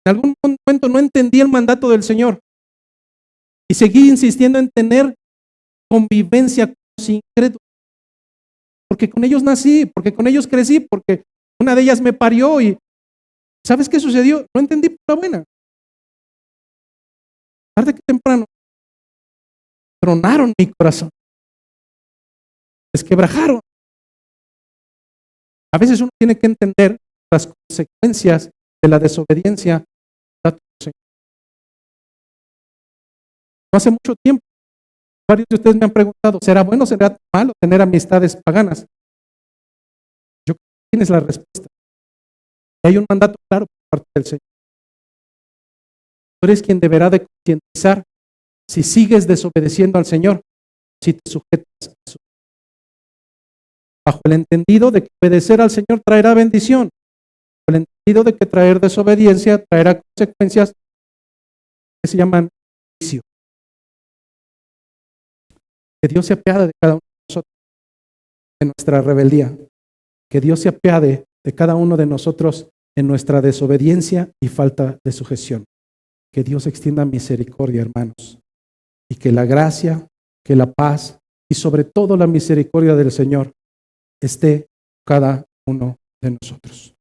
En algún momento no entendí el mandato del Señor y seguí insistiendo en tener convivencia con los incrédulos. Porque con ellos nací, porque con ellos crecí, porque una de ellas me parió y ¿sabes qué sucedió? No entendí por la buena. Tarde que temprano tronaron mi corazón, desquebrajaron. A veces uno tiene que entender las consecuencias de la desobediencia. No hace mucho tiempo, varios de ustedes me han preguntado: ¿será bueno o será malo tener amistades paganas? Yo creo que tienes la respuesta. Hay un mandato claro por parte del Señor. Tú eres quien deberá de concientizar si sigues desobedeciendo al Señor, si te sujetas a eso. Bajo el entendido de que obedecer al Señor traerá bendición, bajo el entendido de que traer desobediencia traerá consecuencias que se llaman juicio. Que Dios se apiade de cada uno de nosotros, de nuestra rebeldía. Que Dios se apiade de cada uno de nosotros en nuestra desobediencia y falta de sujeción. Que Dios extienda misericordia, hermanos, y que la gracia, que la paz y sobre todo la misericordia del Señor esté cada uno de nosotros.